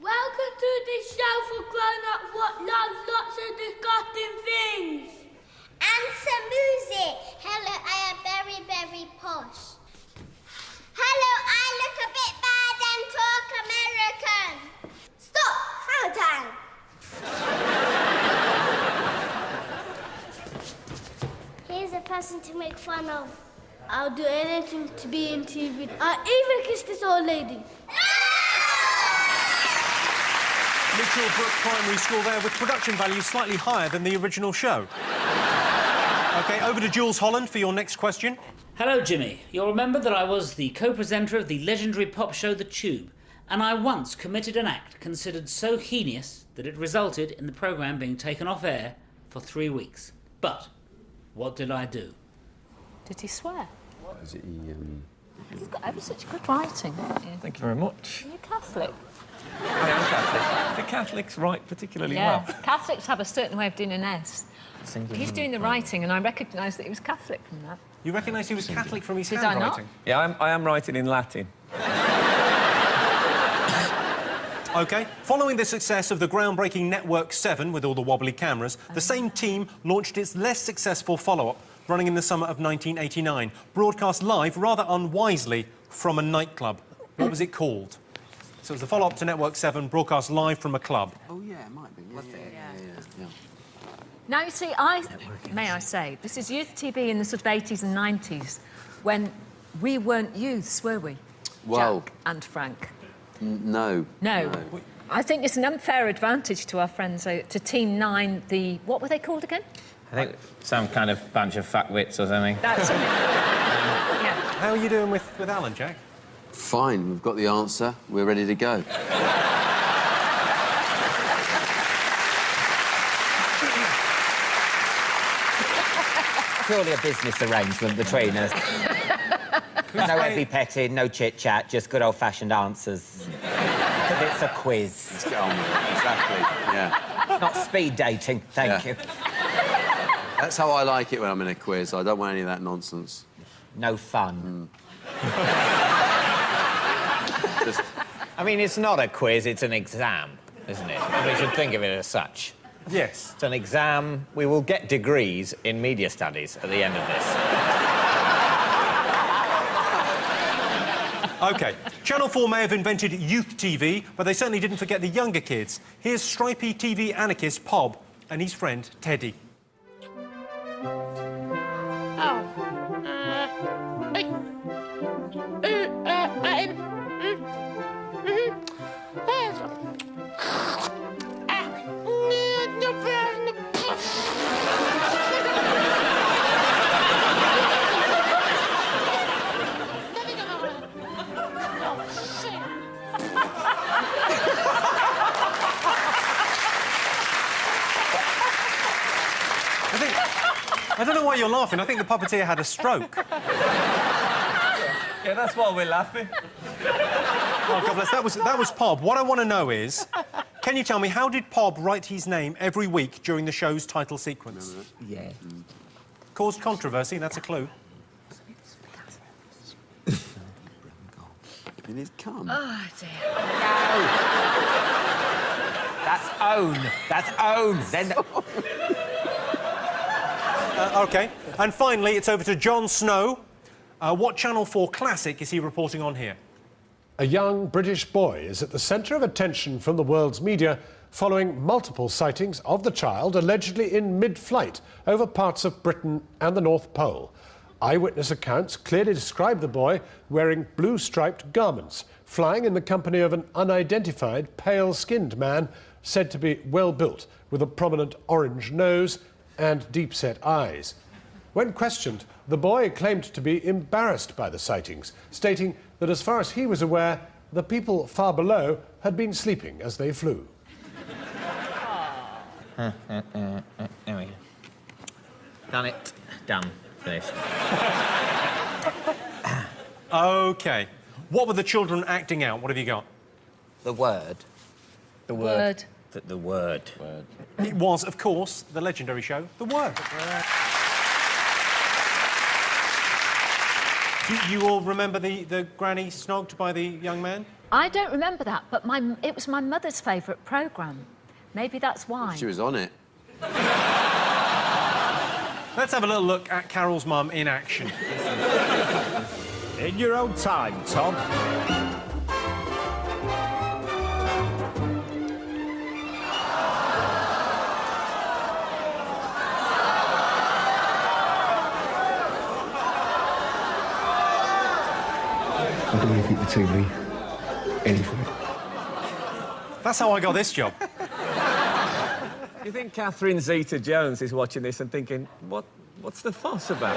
Welcome to this show for grown-ups what loves lots of disgusting things. And some music. Hello, I am very, very posh. Hello, I look a bit bad and talk American. Stop, how time. Here's a person to make fun of. I'll do anything to be in TV. I'll even kiss this old lady. Mitchell Brook Primary School there, with production values slightly higher than the original show. OK, over to Jules Holland for your next question. Hello, Jimmy. You'll remember that I was the co-presenter of the legendary pop show The Tube, and I once committed an act considered so heinous that it resulted in the programme being taken off air for 3 weeks. But what did I do? Did he swear? Is it You've got ever such good writing, haven't you? Thank you very much. Are you Catholic? I am Catholic. The Catholics write particularly well. Catholics have a certain way of doing an S. He's doing the writing, and I recognised that he was Catholic from that. You recognise he was Catholic from his Did I not? handwriting? Yeah, I am writing in Latin. OK. Following the success of the groundbreaking Network 7 with all the wobbly cameras, the same team launched its less successful follow-up, running in the summer of 1989, broadcast live, rather unwisely, from a nightclub. What was it called? So it was the follow-up to Network 7, broadcast live from a club. Oh, yeah, it might be. Yeah. Now, you see, may I say, this is youth TV in the sort of 80s and 90s, when we weren't youths, were we? Well... Jack and Frank. No. No. I think it's an unfair advantage to our friends, to Team 9, what were they called again? I think some kind of bunch of fuckwits or something. That's it. Yeah. How are you doing with Alan, Jack? Fine, we've got the answer. We're ready to go. Purely a business arrangement between us. No heavy petting, no chit-chat, just good old-fashioned answers. It's a quiz. Let's get on with it. Exactly, yeah. Not speed dating, thank you. That's how I like it when I'm in a quiz. I don't want any of that nonsense. No fun. I mean, it's not a quiz, it's an exam, isn't it? We should think of it as such. Yes. It's an exam. We will get degrees in media studies at the end of this. OK. Channel 4 may have invented youth TV, but they certainly didn't forget the younger kids. Here's stripy TV anarchist Pob and his friend Teddy. I don't know why you're laughing. I think the puppeteer had a stroke. Yeah, that's why we're laughing. Oh, God bless. That was Pob. What I want to know is, can you tell me, how did Pob write his name every week during the show's title sequence? Yeah. Caused controversy, that's a clue. It is come. Oh, dear. No! That's own. That's own. Then... OK. And finally, it's over to Jon Snow. What Channel 4 classic is he reporting on here? A young British boy is at the centre of attention from the world's media following multiple sightings of the child allegedly in mid-flight over parts of Britain and the North Pole. Eyewitness accounts clearly describe the boy wearing blue-striped garments, flying in the company of an unidentified, pale-skinned man said to be well-built, with a prominent orange nose and deep-set eyes. When questioned, the boy claimed to be embarrassed by the sightings, stating that as far as he was aware, the people far below had been sleeping as they flew. There we go. Done it. Done. Finished. OK. What were the children acting out? What have you got? The word. The word. The word. It was, of course, the legendary show, The Word. You all remember the granny snogged by the young man? I don't remember that, but it was my mother's favourite programme. Maybe that's why. She was on it. Let's have a little look at Carol's mum in action. In your own time, Tom. I don't really think the two me anything. That's how I got this job. Do you think Catherine Zeta-Jones is watching this and thinking, what's the fuss about?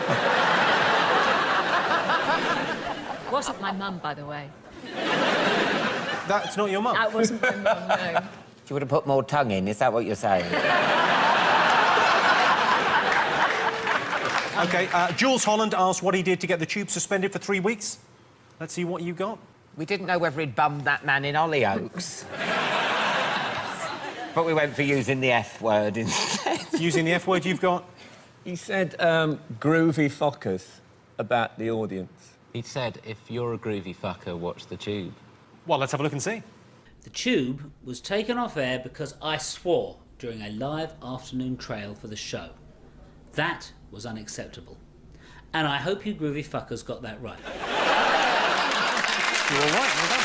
Wasn't my mum, by the way. That's not your mum? That wasn't my mum, no. She would have put more tongue in, is that what you're saying? OK, Jules Holland asked what he did to get the tube suspended for 3 weeks. Let's see what you got. We didn't know whether he'd bummed that man in Hollyoaks. But we went for using the F word instead. Using the F word you've got? He said groovy fuckers about the audience. He said, if you're a groovy fucker, watch the tube. Well, let's have a look and see. The tube was taken off air because I swore during a live afternoon trail for the show. That was unacceptable. And I hope you groovy fuckers got that right. You're all right, well done.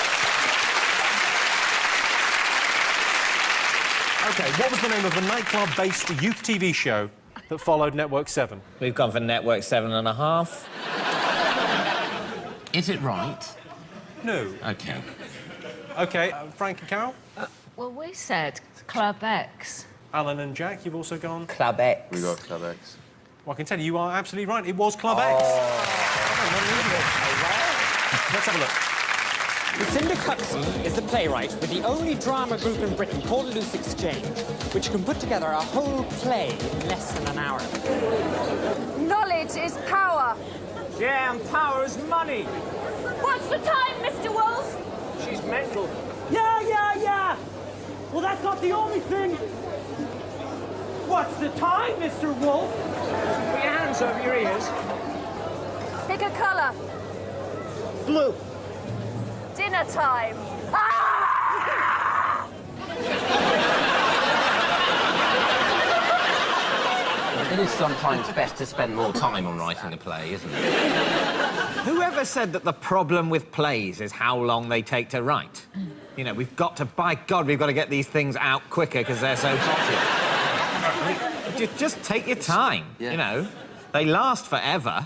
OK, what was the name of the nightclub-based youth TV show that followed Network 7? We've gone for Network 7.5. Is it right? No. OK. OK, Frank and Carol? Well, we said Club X. Alan and Jack, you've also gone... Club X. We got Club X. Well, I can tell you, you are absolutely right. It was Club X. Let's have a look. Lucinda Hudson is the playwright with the only drama group in Britain called Loose Exchange, which can put together a whole play in less than an hour. Knowledge is power. Yeah, and power is money. What's the time, Mr. Wolf? She's mental. Yeah. Well, that's not the only thing. What's the time, Mr. Wolf? Put your hands over your ears. Pick a colour. Blue. Dinner time. Ah! It is sometimes best to spend more time on writing a play, isn't it? Whoever said that the problem with plays is how long they take to write? You know, we've got to, by God, we've got to get these things out quicker because they're so popular. Just take your time, you know. They last forever.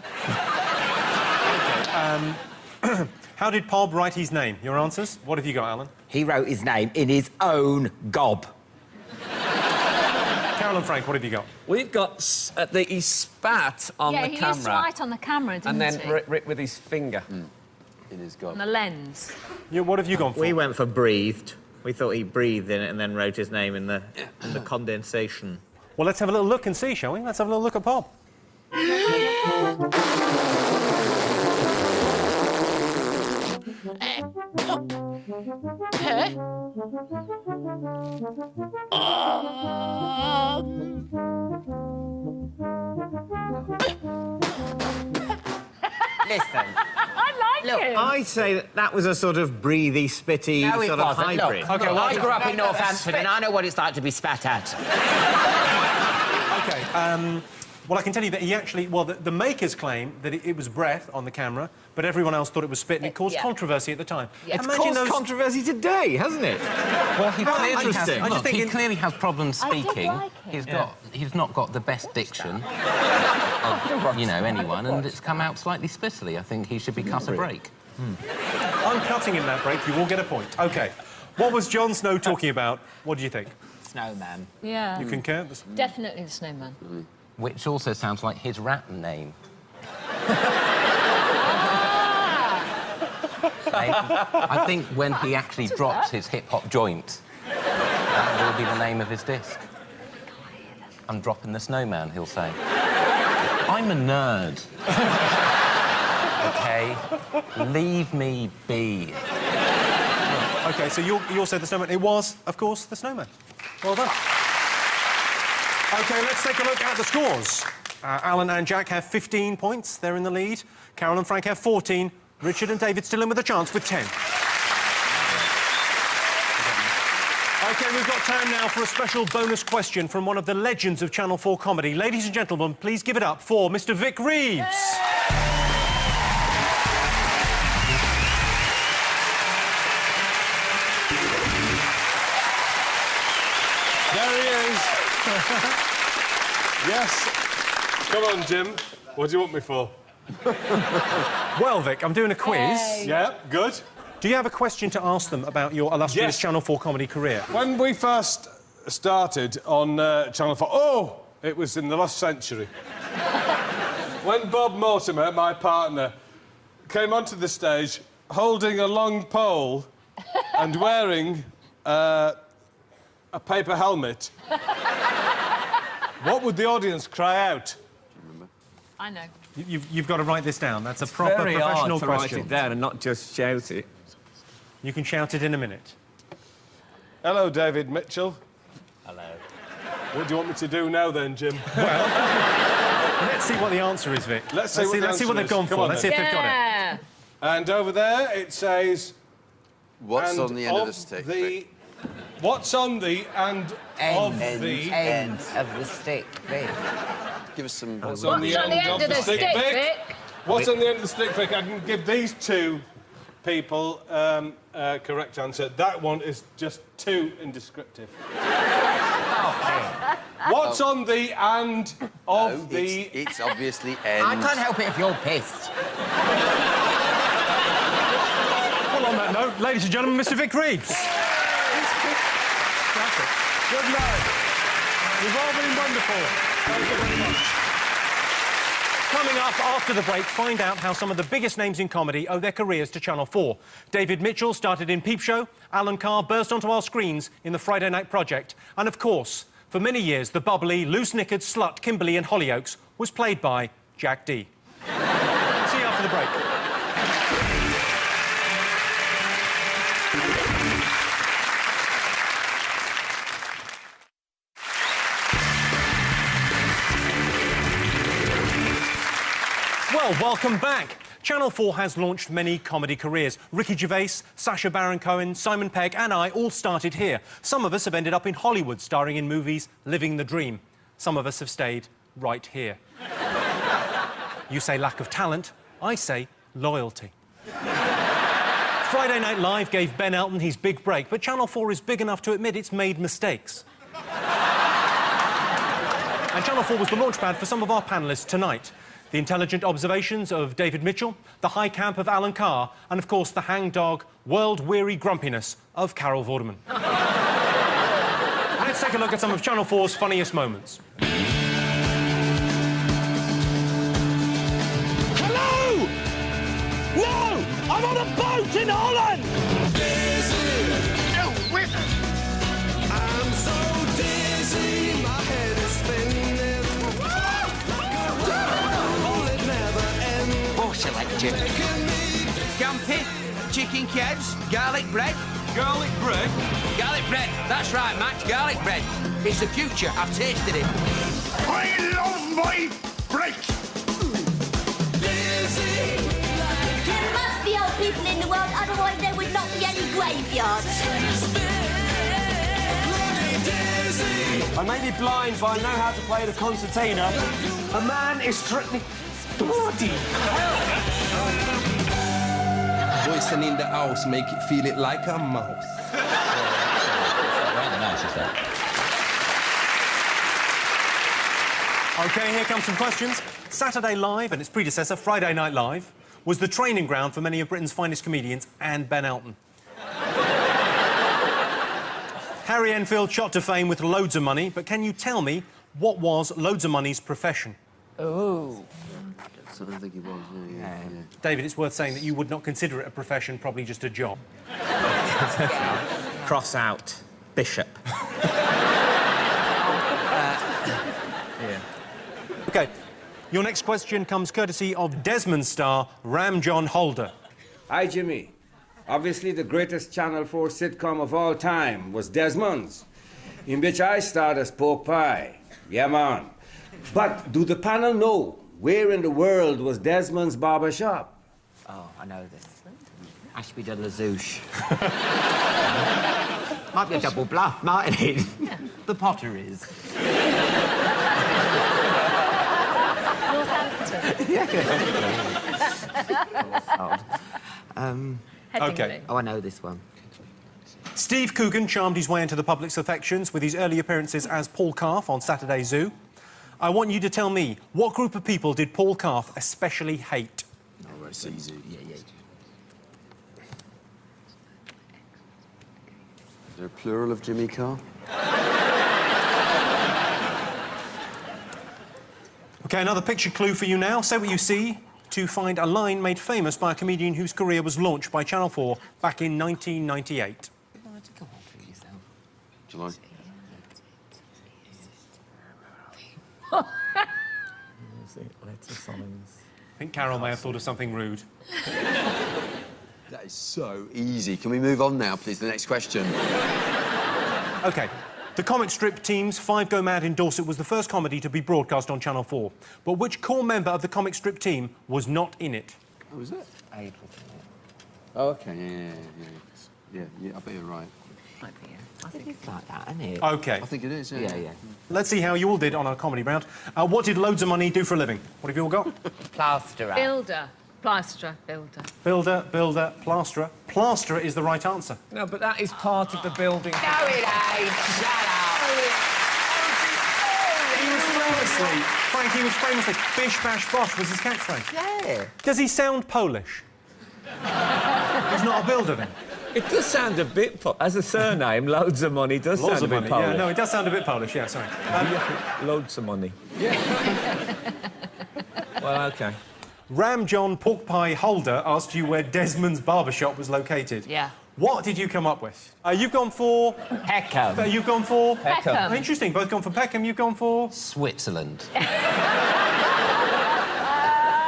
OK, how did Bob write his name? Your answers? What have you got, Alan? He wrote his name in his own gob. Carol and Frank, what have you got? We've got he spat on the camera. Yeah, he used to write on the camera, didn't he? And then writ with his finger. In his gob. On the lens. Yeah, what have you gone for? We went for breathed. We thought he breathed in it and then wrote his name in the condensation. Well, let's have a little look and see, shall we? Let's have a little look at Bob. Listen. I like Look, him. I say that was a sort of breathy, spitty No, it sort of wasn't. hybrid. Look, OK, well, I grew up in Northampton and I know what it's like to be spat at. OK, well, I can tell you that he actually... Well, the makers claim that it was breath on the camera, but everyone else thought it was spit, and it caused controversy at the time. It's caused controversy today, hasn't it? Well, he clearly interesting. has, look, he clearly has problems I did speaking. like him. He's not got the best diction of, you know, anyone, and it's come out slightly spittily. I think he should be cut a break. I'm cutting him that break. You will get a point. OK. What was Jon Snow talking about? What do you think? Snowman. Yeah. You concur? Definitely the snowman. Which also sounds like his rap name. I think when he actually drops his hip-hop joint, that will be the name of his disc. I'm dropping the snowman, he'll say. I'm a nerd. OK? Leave me be. OK, so you'll say the snowman. It was, of course, the snowman. Well done. OK, let's take a look at the scores. Alan and Jack have 15 points. They're in the lead. Carol and Frank have 14. Richard and David still in with a chance with 10. OK, we've got time now for a special bonus question from one of the legends of Channel 4 comedy. Ladies and gentlemen, please give it up for Mr. Vic Reeves. There he is. Yes. Come on, Jim. What do you want me for? Well, Vic, I'm doing a quiz. Hey. Yeah, good. Do you have a question to ask them about your illustrious Channel 4 comedy career? When we first started on Channel 4... Oh! It was in the last century. When Bob Mortimer, my partner, came onto the stage holding a long pole and wearing a paper helmet, what would the audience cry out? I know. You've got to write this down. That's a proper very professional hard to question. write it down and not just shout it. You can shout it in a minute. Hello, David Mitchell. Hello. What do you want me to do now, then, Jim? Well, let's see what the answer is, Vic. Let's see what they've gone for. Let's see if they've got it. And over there, it says... What's on the end of the stick, Vic? What's on the end of the... End of the stick, Vic. Give us some... What's on the end of the stick, Vic? What's on the end of the stick, Vic? I can give these two people a correct answer. That one is just too indescriptive. off it. What's on the and of the... It's obviously end. I can't help it if you're pissed. Well, on that note, ladies and gentlemen, Mr. Vic Reeves. Good night. You've all been wonderful. Thank you very much. Coming up after the break, find out how some of the biggest names in comedy owe their careers to Channel 4. David Mitchell started in Peep Show. Alan Carr burst onto our screens in the Friday Night Project. And, of course, for many years, the bubbly, loose-knickered slut Kimberly in Hollyoaks was played by Jack D. See you after the break. Well, welcome back. Channel 4 has launched many comedy careers. Ricky Gervais, Sacha Baron Cohen, Simon Pegg and I all started here. Some of us have ended up in Hollywood, starring in movies living the dream. Some of us have stayed right here. You say lack of talent, I say loyalty. Friday Night Live gave Ben Elton his big break, but Channel 4 is big enough to admit it's made mistakes. And Channel 4 was the launchpad for some of our panellists tonight. The intelligent observations of David Mitchell, the high camp of Alan Carr, and, of course, the hangdog, world-weary grumpiness of Carol Vorderman. Let's take a look at some of Channel 4's funniest moments. Hello! No! I'm on a boat in Holland! Oh, wizard! I'm so dizzy, my head is spinning. Selection. Scampi, chicken kebs, garlic bread. Garlic bread? Garlic bread, that's right, Max, garlic bread. It's the future, I've tasted it. I love my break! There must be old people in the world, otherwise there would not be any graveyards. I may be blind, but I know how to play the concertina. A man is threatening... Bloody hell! Voicing in the house, make it feel it like a mouse. OK, here come some questions. Saturday Live and its predecessor, Friday Night Live, was the training ground for many of Britain's finest comedians and Ben Elton. Harry Enfield shot to fame with loads of money, but can you tell me what was Loads of Money's profession? Oh. So I don't think he was, yeah. David, it's worth saying that you would not consider it a profession, probably just a job. Cross out. Bishop. OK, your next question comes courtesy of Desmond star Ram John Holder. Hi, Jimmy. Obviously, the greatest Channel 4 sitcom of all time was Desmond's, in which I starred as pork pie. Yeah, man. But do the panel know where in the world was Desmond's barber shop? Oh, I know this. Ashby de la Zouche. Might be a double bluff, mightn't it? Yeah. The Potteries. OK. Oh, I know this one. Steve Coogan charmed his way into the public's affections with his early appearances as Paul Calf on Saturday Zoo. I want you to tell me, what group of people did Paul Calf especially hate? Oh, it's easy. Yeah. Is there a plural of Jimmy Carr? OK, another picture clue for you now. Say what you see to find a line made famous by a comedian whose career was launched by Channel 4 back in 1998. July. I think Carol may have thought of something rude. That is so easy. Can we move on now, please, to the next question? OK. The comic strip team's Five Go Mad in Dorset was the first comedy to be broadcast on Channel 4. But which core member of the comic strip team was not in it? Oh, was it? April. Oh, OK, yeah, I bet you're right. Might be, yeah. I think it's like that, isn't it? OK. I think it is, yeah. Yeah. Let's see how you all did on our comedy round. What did Loads of Money do for a living? What have you all got? Plasterer. Builder. Plasterer. Builder. Builder, plasterer. Plasterer is the right answer. No, but that is part of the building. No, it ain't. Shut up. famously, Frankie was famously, bish, bash, bosh was his catchphrase. Yeah. Does he sound Polish? He's not a builder, then? It does sound a bit... As a surname, loads of money does Loads sound of a bit money. Polish. Yeah, no, it does sound a bit Polish, yeah, sorry. Loads of money. Yeah. Well, OK. Ram John Pork Pie Holder asked you where Desmond's barbershop was located. Yeah. What did you come up with? You've gone for... Peckham. You've gone for... Peckham. Oh, interesting, both gone for Peckham, you've gone for... Switzerland.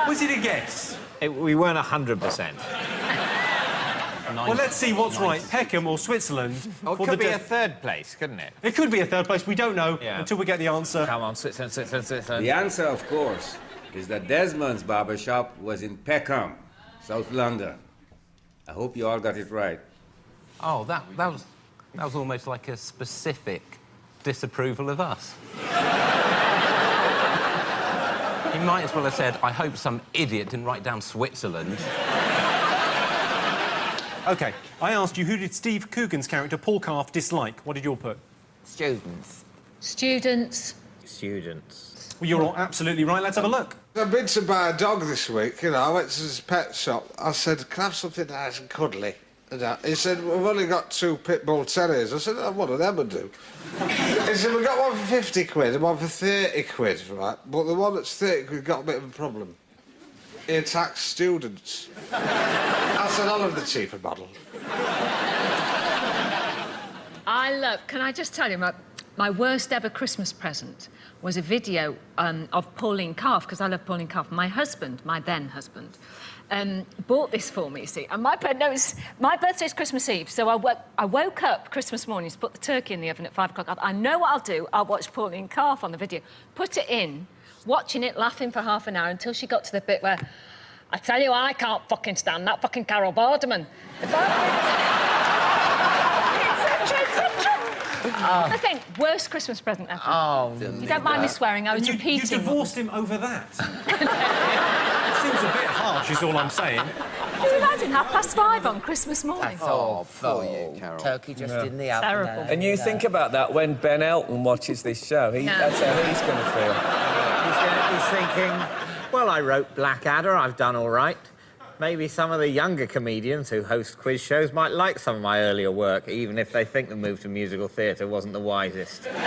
Was it a guess? We weren't 100%. Well, let's see what's right, Peckham or Switzerland. It could be a third place, couldn't it? It could be a third place, we don't know until we get the answer. Come on, Switzerland, Switzerland, Switzerland. The answer, of course, is that Desmond's barbershop was in Peckham, South London. I hope you all got it right. Oh, that was almost like a specific disapproval of us. He might as well have said, I hope some idiot didn't write down Switzerland. OK, I asked you, who did Steve Coogan's character Paul Calf dislike? What did you all put? Students. Students. Students. Well, you're all absolutely right. Let's have a look. I've been to buy a dog this week, you know. I went to his pet shop. I said, can I have something nice and cuddly? And he said, we've only got 2 pit bull terriers. I said, what do them do? He said, we've got one for 50 quid and one for 30 quid, right? But the one that's 30 quid got a bit of a problem. He attacks students. I said, I'll have the cheaper model. Can I just tell you, my worst ever Christmas present was a video of Pauline Calf, because I love Pauline Calf. My husband, my then husband, bought this for me, you see. And my birthday's Christmas Eve, so I woke up Christmas morning to put the turkey in the oven at 5 o'clock. I know what I'll do. I'll watch Pauline Calf on the video. Put it in, watching it, laughing for half an hour until she got to the bit where, I tell you, I can't fucking stand that fucking Carol Barderman. I think, worst Christmas present ever. Oh, you don't mind me swearing, I was repeating. You divorced him over that? Seems a bit harsh, is all I'm saying. Can you imagine 5:30 on Christmas morning? That's awful. You, Carol. Turkey just in the oven. Terrible. And you think about that when Ben Elton watches this show. That's how he's going to feel. He's thinking, well, I wrote Blackadder, I've done all right. Maybe some of the younger comedians who host quiz shows might like some of my earlier work, even if they think the move to musical theatre wasn't the wisest. Now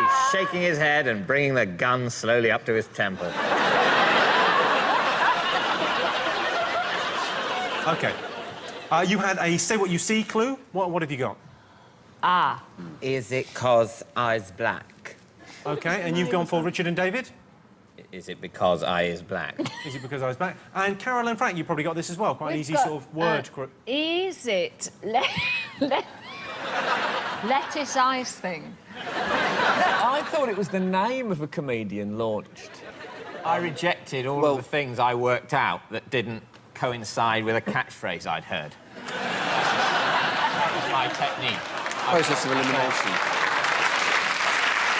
he's shaking his head and bringing the gun slowly up to his temple. OK. You had a say what you see clue. What have you got? Is it 'cause I's black? OK, and you've gone for Richard and David? Is it because I is black? Is it because I was black? And Carol and Frank, you probably got this as well. Quite an easy sort of word. Is it lettuce ice thing? I thought it was the name of a comedian launched. I rejected all of the things I worked out that didn't coincide with a catchphrase I'd heard. That was my technique. Process of elimination.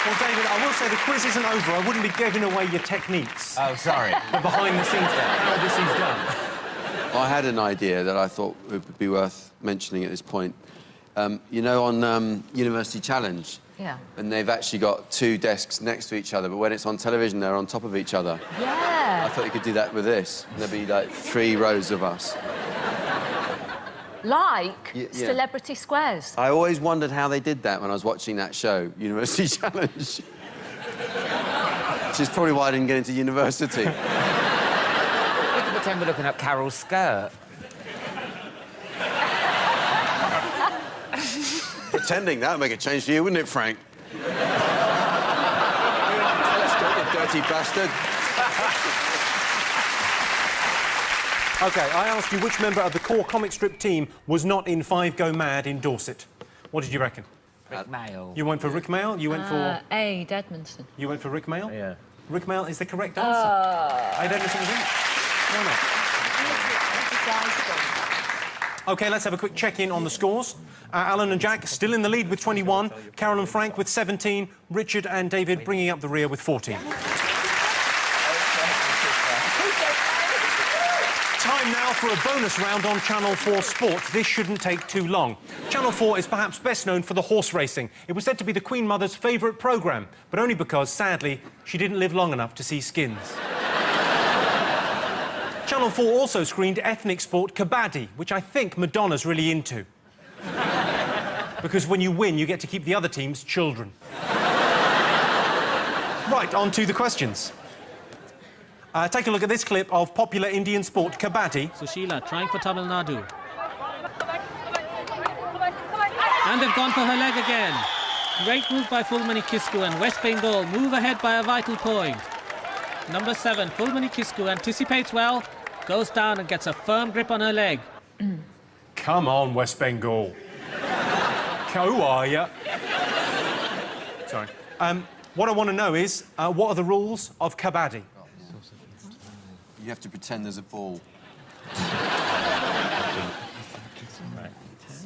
Well, David, I will say the quiz isn't over. I wouldn't be giving away your techniques. Oh, sorry. The behind-the-scenes how this is done. I had an idea that I thought would be worth mentioning at this point. You know, on University Challenge, and they've actually got 2 desks next to each other, but when it's on television, they're on top of each other. Yeah. I thought you could do that with this. There'd be, like, 3 rows of us. Like Celebrity Squares. I always wondered how they did that when I was watching that show, University Challenge. Which is probably why I didn't get into university. We can pretend we're looking at Carol's skirt. Pretending, that would make a change for you, wouldn't it, Frank? Let's go, you dirty bastard. OK, I asked you which member of the core comic strip team was not in 5 Go Mad in Dorset. What did you reckon? Rick Mail. You went for Rick Mail? You went for... Aid Edmondson. You went for Rick Mail? Yeah. Rick Mail is the correct answer. Aid Edmondson was in it. Why not? OK, let's have a quick check-in on the scores. Alan and Jack still in the lead with 21. Carol and Frank with 17. Richard and David bringing up the rear with 14. Time now for a bonus round on Channel 4 Sport. This shouldn't take too long. Channel 4 is perhaps best known for the horse racing. It was said to be the Queen Mother's favourite programme, but only because, sadly, she didn't live long enough to see skins. Channel 4 also screened ethnic sport kabaddi, which I think Madonna's really into. Because when you win, you get to keep the other team's children. Right, on to the questions. Take a look at this clip of popular Indian sport kabaddi. Sushila trying for Tamil Nadu. And they've gone for her leg again. Great move by Fulmani Kisku, and West Bengal move ahead by a vital point. Number 7, Fulmani Kisku anticipates well, goes down and gets a firm grip on her leg. Come on, West Bengal. Who are you? Sorry. What I want to know is, what are the rules of kabaddi? You have to pretend there's a ball.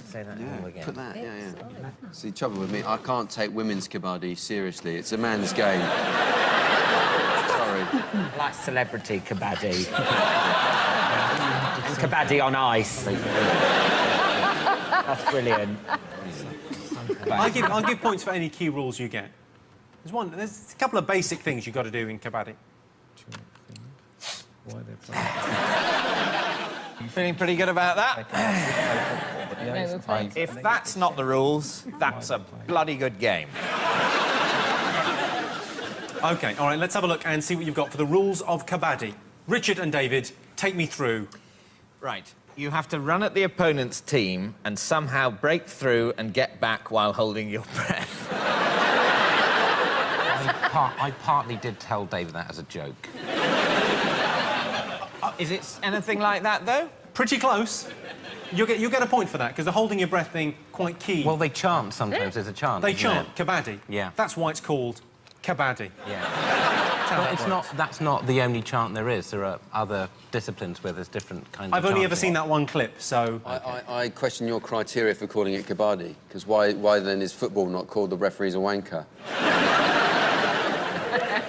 Say that all again. Put that, yeah. See, the trouble with me, I can't take women's kabaddi seriously. It's a man's game. Sorry. Like celebrity kabaddi. Kabaddi on ice. That's brilliant. I'll give points for any key rules you get. There's a couple of basic things you've got to do in kabaddi. You feeling pretty good about that? If that's not the rules, that's a bloody good game. OK, all right, let's have a look and see what you've got for the rules of kabaddi. Richard and David, take me through. Right. You have to run at the opponent's team and somehow break through and get back while holding your breath. I partly did tell David that as a joke. Is it anything like that, though? Pretty close. You'll get a point for that, because the holding your breath thing, quite key. Well, they chant sometimes. There's a chant. They chant kabaddi. Yeah. That's why it's called kabaddi. Yeah. But that's not the only chant there is. There are other disciplines where there's different kinds of I've only ever chanting. seen that one clip, so... I question your criteria for calling it kabaddi, because why then is football not called the referee's a wanker?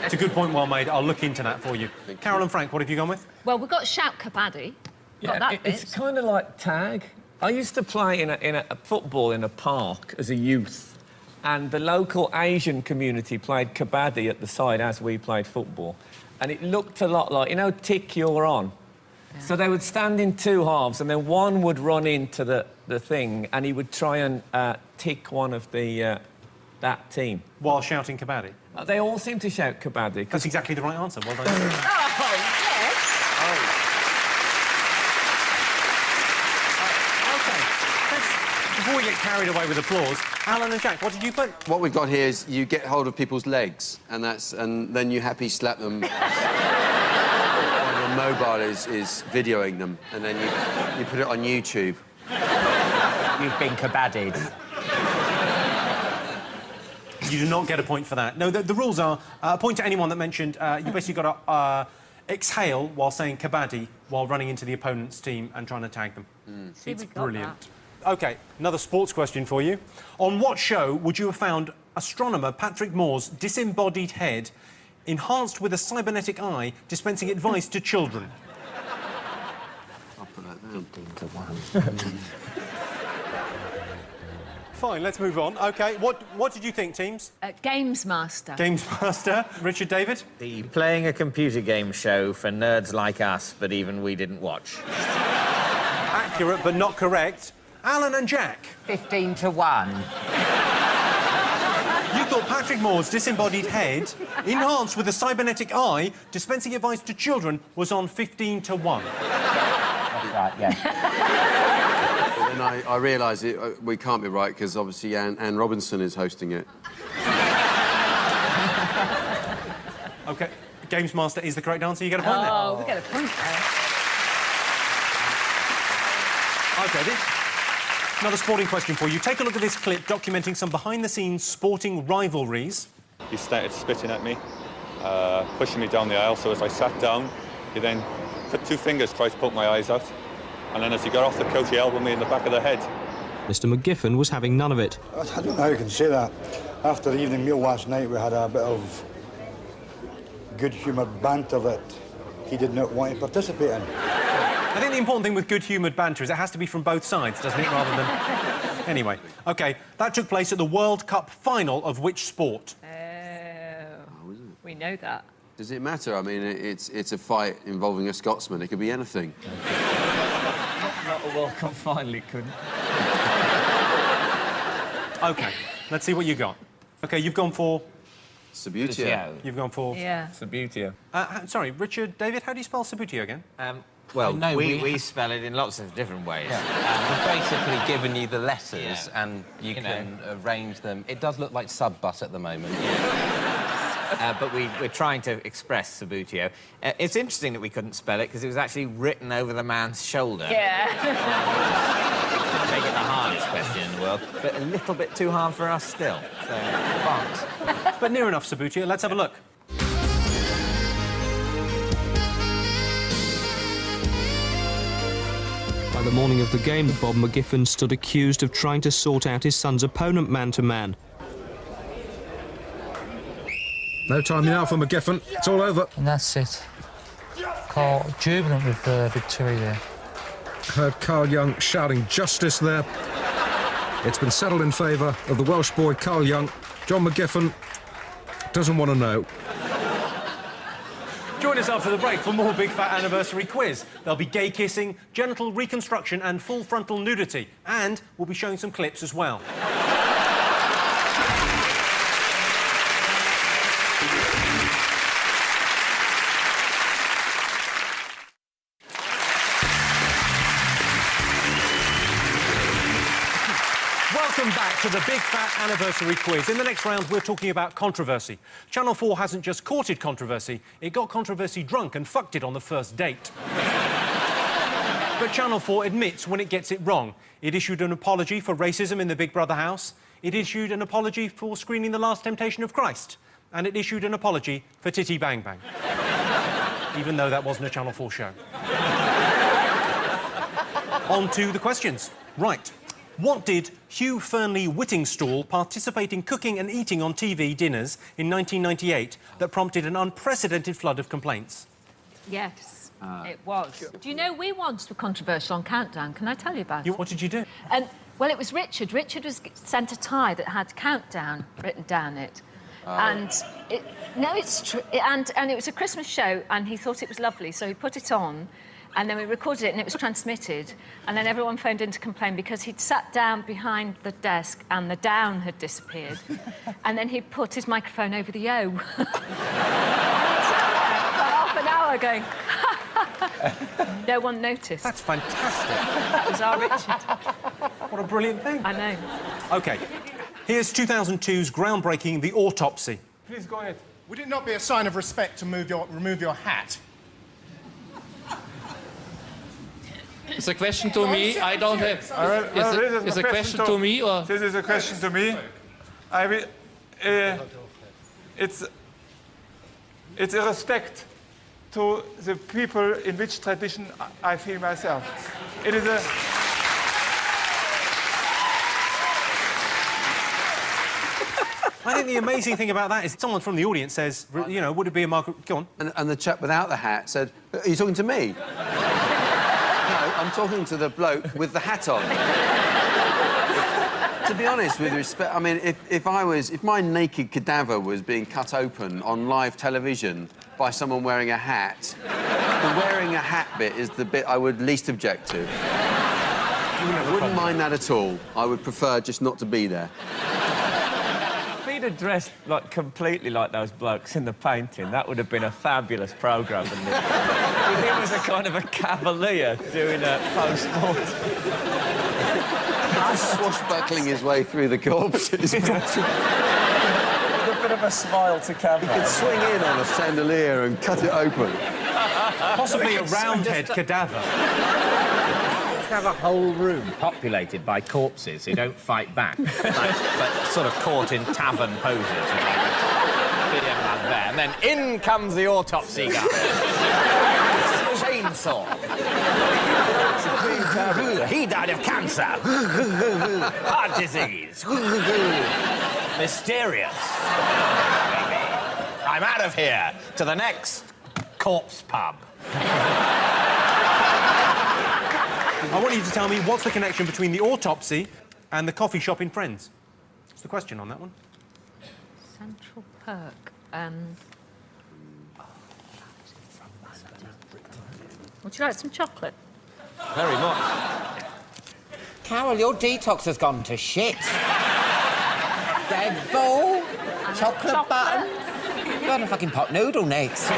It's a good point, well made. I'll look into that for you. Carol and Frank, what have you gone with? Well, we've got shout kabaddi. Got that bit. It's kind of like tag. I used to play in a football in a park as a youth, and the local Asian community played kabaddi at the side as we played football, and it looked a lot like, you know, tick you're on. Yeah. So they would stand in two halves, and then one would run into the thing, and he would try and tick one of the that team while shouting kabaddi. They all seem to shout kabaddi. That's exactly the right answer. Well done. Oh, yes. Before we get carried away with applause, Alan and Jack, what did you put? What we've got here is you get hold of people's legs, and then you happy slap them while your mobile is videoing them, and then you put it on YouTube. You've been kabaddied. You do not get a point for that. No, the rules are a point to anyone that mentioned you basically got to exhale while saying kabaddi while running into the opponent's team and trying to tag them. It's brilliant. OK, another sports question for you. On what show would you have found astronomer Patrick Moore's disembodied head enhanced with a cybernetic eye dispensing advice to children? I'll put that down. Fine, let's move on. OK, what did you think, teams? Games Master. Games Master. Richard, David? The playing a computer game show for nerds like us, but even we didn't watch. Accurate, but not correct. Alan and Jack? 15 to 1. You thought Patrick Moore's disembodied head, enhanced with a cybernetic eye, dispensing advice to children, was on 15 to 1. That's right, yeah. And I realise we can't be right, because obviously Anne Robinson is hosting it. OK, Games Master is the correct answer. You get a point there. Oh, we get a point there. OK, another sporting question for you. Take a look at this clip documenting some behind-the-scenes sporting rivalries. He started spitting at me, pushing me down the aisle, so as I sat down, he then put two fingers, tried to poke my eyes out, and then as he got off the coach, he elbowed me in the back of the head. Mr McGiffin was having none of it. I don't know how you can say that. After the evening meal last night, we had a bit of good-humoured banter that he did not want to participate in. I think the important thing with good-humoured banter is it has to be from both sides, doesn't it, rather than... Anyway, OK, that took place at the World Cup final of which sport? We know that. Does it matter? I mean, it's a fight involving a Scotsman. It could be anything. Not a World Cup final, it couldn't. OK, let's see what you got. OK, you've gone for... Sabutio. You've gone for... Yeah. Sabutio. Sorry, Richard, David, how do you spell Sabutio again? Well, No, we spell it in lots of different ways. We've basically given you the letters and you can arrange them. It does look like sub-bus at the moment. But we're trying to express Sabutio. It's interesting that we couldn't spell it because it was actually written over the man's shoulder. Yeah. Make it the hardest question in the world, but a little bit too hard for us still. So, thanks. But near enough, Sabutio. Let's have a look. By the morning of the game, Bob McGiffin stood accused of trying to sort out his son's opponent man-to-man. No time now for McGiffin. It's all over. And that's it. Carl jubilant with victory there. Heard Carl Young shouting justice there. It's been settled in favour of the Welsh boy Carl Young. John McGiffin doesn't want to know. Join us after the break for more Big Fat Anniversary quiz. There'll be gay kissing, genital reconstruction and full frontal nudity. And we'll be showing some clips as well. Welcome back to the Big Fat Anniversary quiz. In the next round, we're talking about controversy. Channel 4 hasn't just courted controversy, it got controversy drunk and fucked it on the first date. But Channel 4 admits when it gets it wrong. It issued an apology for racism in the Big Brother house. It issued an apology for screening The Last Temptation of Christ. And it issued an apology for Titty Bang Bang. Even though that wasn't a Channel 4 show. On to the questions. Right. What did Hugh Fernley Whittingstall participate in cooking and eating on TV dinners in 1998 that prompted an unprecedented flood of complaints? Yes, it was. Do you know, we once were controversial on Countdown. Can I tell you about it? What did you do? Well, it was Richard. Richard was sent a tie that had Countdown written down it. It's true. And it was a Christmas show, and he thought it was lovely, so he put it on. And then we recorded it and it was transmitted. And then everyone phoned in to complain because he'd sat down behind the desk and the down had disappeared. And then he'd put his microphone over the O. For half an hour going... No one noticed. That's fantastic. That was our Richard. What a brilliant thing. I know. OK. Here's 2002's groundbreaking The Autopsy. Please go ahead. Would it not be a sign of respect to remove your hat? It's a question to me. I don't have. It's a question to me, or this is a question to me. I will. It's a respect to the people in which tradition I feel myself. It is a. I think the amazing thing about that is someone from the audience says, you know, would it be a Margaret... Go on. And the chap without the hat said, are you talking to me? No, I'm talking to the bloke with the hat on. To be honest, with respect, I mean, if my naked cadaver was being cut open on live television by someone wearing a hat, the wearing a hat bit is the bit I would least object to. I wouldn't mind that at all. I would prefer just not to be there. If he'd have dressed like completely like those blokes in the painting, that would have been a fabulous programme, wouldn't it? If he was a kind of a cavalier doing a post-mortem. Swashbuckling his way through the corpses. With a bit of a smile to camera. He could swing in on a chandelier and cut it open. Possibly a roundhead cadaver. Have a whole room populated by corpses who don't fight back, but sort of caught in tavern poses. And then in comes the autopsy guy. Chainsaw. He died of cancer. Heart disease. Mysterious. I'm out of here to the next corpse pub. I want you to tell me what's the connection between the autopsy and the coffee shop in Friends. What's the question on that one? Central Perk. Would you like some chocolate? Very much. Carol, your detox has gone to shit. Dead ball, chocolate buttons. You're having a fucking pot noodle next.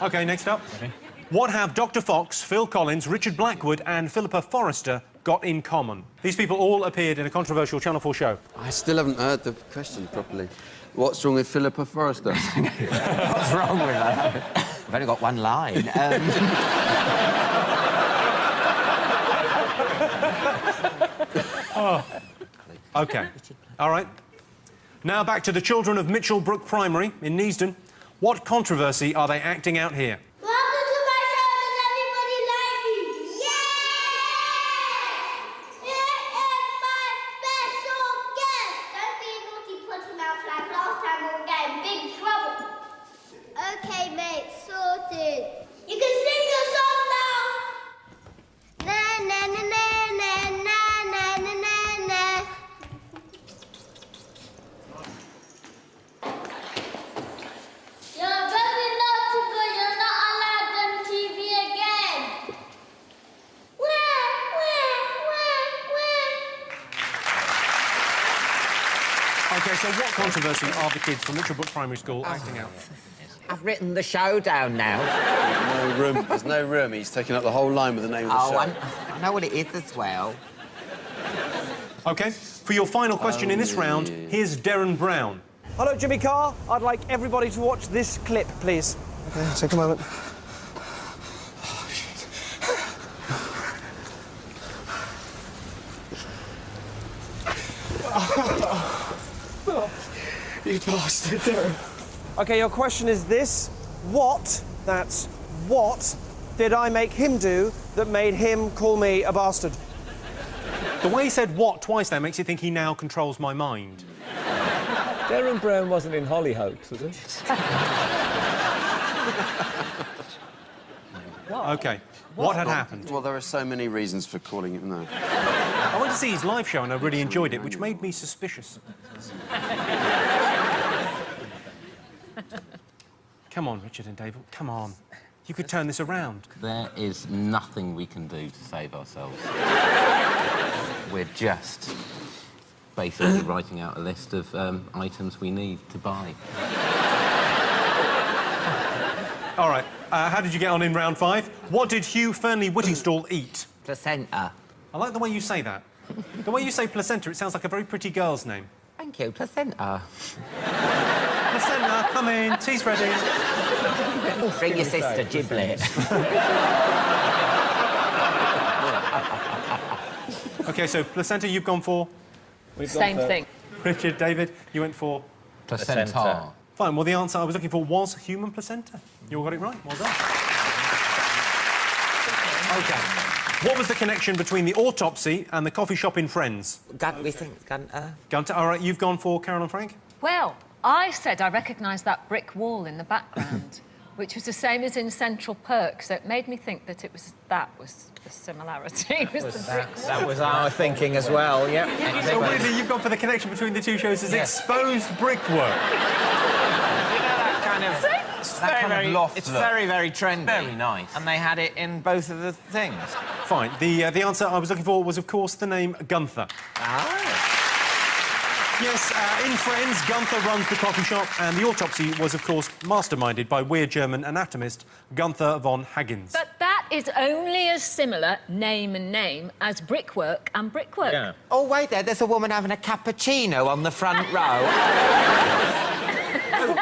OK, next up. Ready? What have Dr Fox, Phil Collins, Richard Blackwood and Philippa Forrester got in common? These people all appeared in a controversial Channel 4 show. I still haven't heard the question properly. What's wrong with Philippa Forrester? What's wrong with her? I've only got one line. Oh. OK. All right. Now back to the children of Mitchell Brook Primary in Neasden. What controversy are they acting out here? Okay, mate, sorted. You can sing your song now. Na na na na na na na na na. You're very naughty, but you're not allowed on TV again. Where? OK, so what controversy are the kids from Mitchell Brook Primary School acting out? I've written the show down now. No room. There's no room. He's taking up the whole line with the name of the show. I know what it is as well. OK, for your final question in this round, here's Darren Brown. Hello, Jimmy Carr. I'd like everybody to watch this clip, please. OK, take a moment. You bastard, Darren. OK, your question is this. What, that's what, did I make him do that made him call me a bastard? The way he said what twice there makes you think he now controls my mind. Darren Brown wasn't in Hollyoaks, was he? OK, what had happened? Well, there are so many reasons for calling him that. I went to see his live show and I really enjoyed it, which made me suspicious. Come on, Richard and David, come on. You could turn this around. There is nothing we can do to save ourselves. We're just basically writing out a list of items we need to buy. All right, how did you get on in round 5? What did Hugh Fernley-Whittingstall eat? Placenta. I like the way you say that. The way you say placenta, it sounds like a very pretty girl's name. Thank you, placenta. Placenta, come in, tea's ready. Bring your sister, Giblet. OK, so placenta you've gone for? Same thing. Richard, David, you went for? Placenta. Fine, well, the answer I was looking for was human placenta. You all got it right, well done. OK. What was the connection between the autopsy and the coffee shop in Friends? We think Gunter. Gunter, all right, you've gone for Carol and Frank? Well, I said I recognised that brick wall in the background, which was the same as in Central Perk, so it made me think that that was the similarity. was the brick wall. That was our thinking as well, yep. So weirdly, you've gone for the connection between the two shows as exposed brickwork. It's very, very trendy. Very nice. And they had it in both of the things. Fine. The answer I was looking for was, of course, the name Gunther. Yes, in Friends, Gunther runs the coffee shop, and the autopsy was, of course, masterminded by weird German anatomist Gunther von Hagens. But that is only as similar, name and name, as brickwork and brickwork. Yeah. Oh, wait there, there's a woman having a cappuccino on the front row.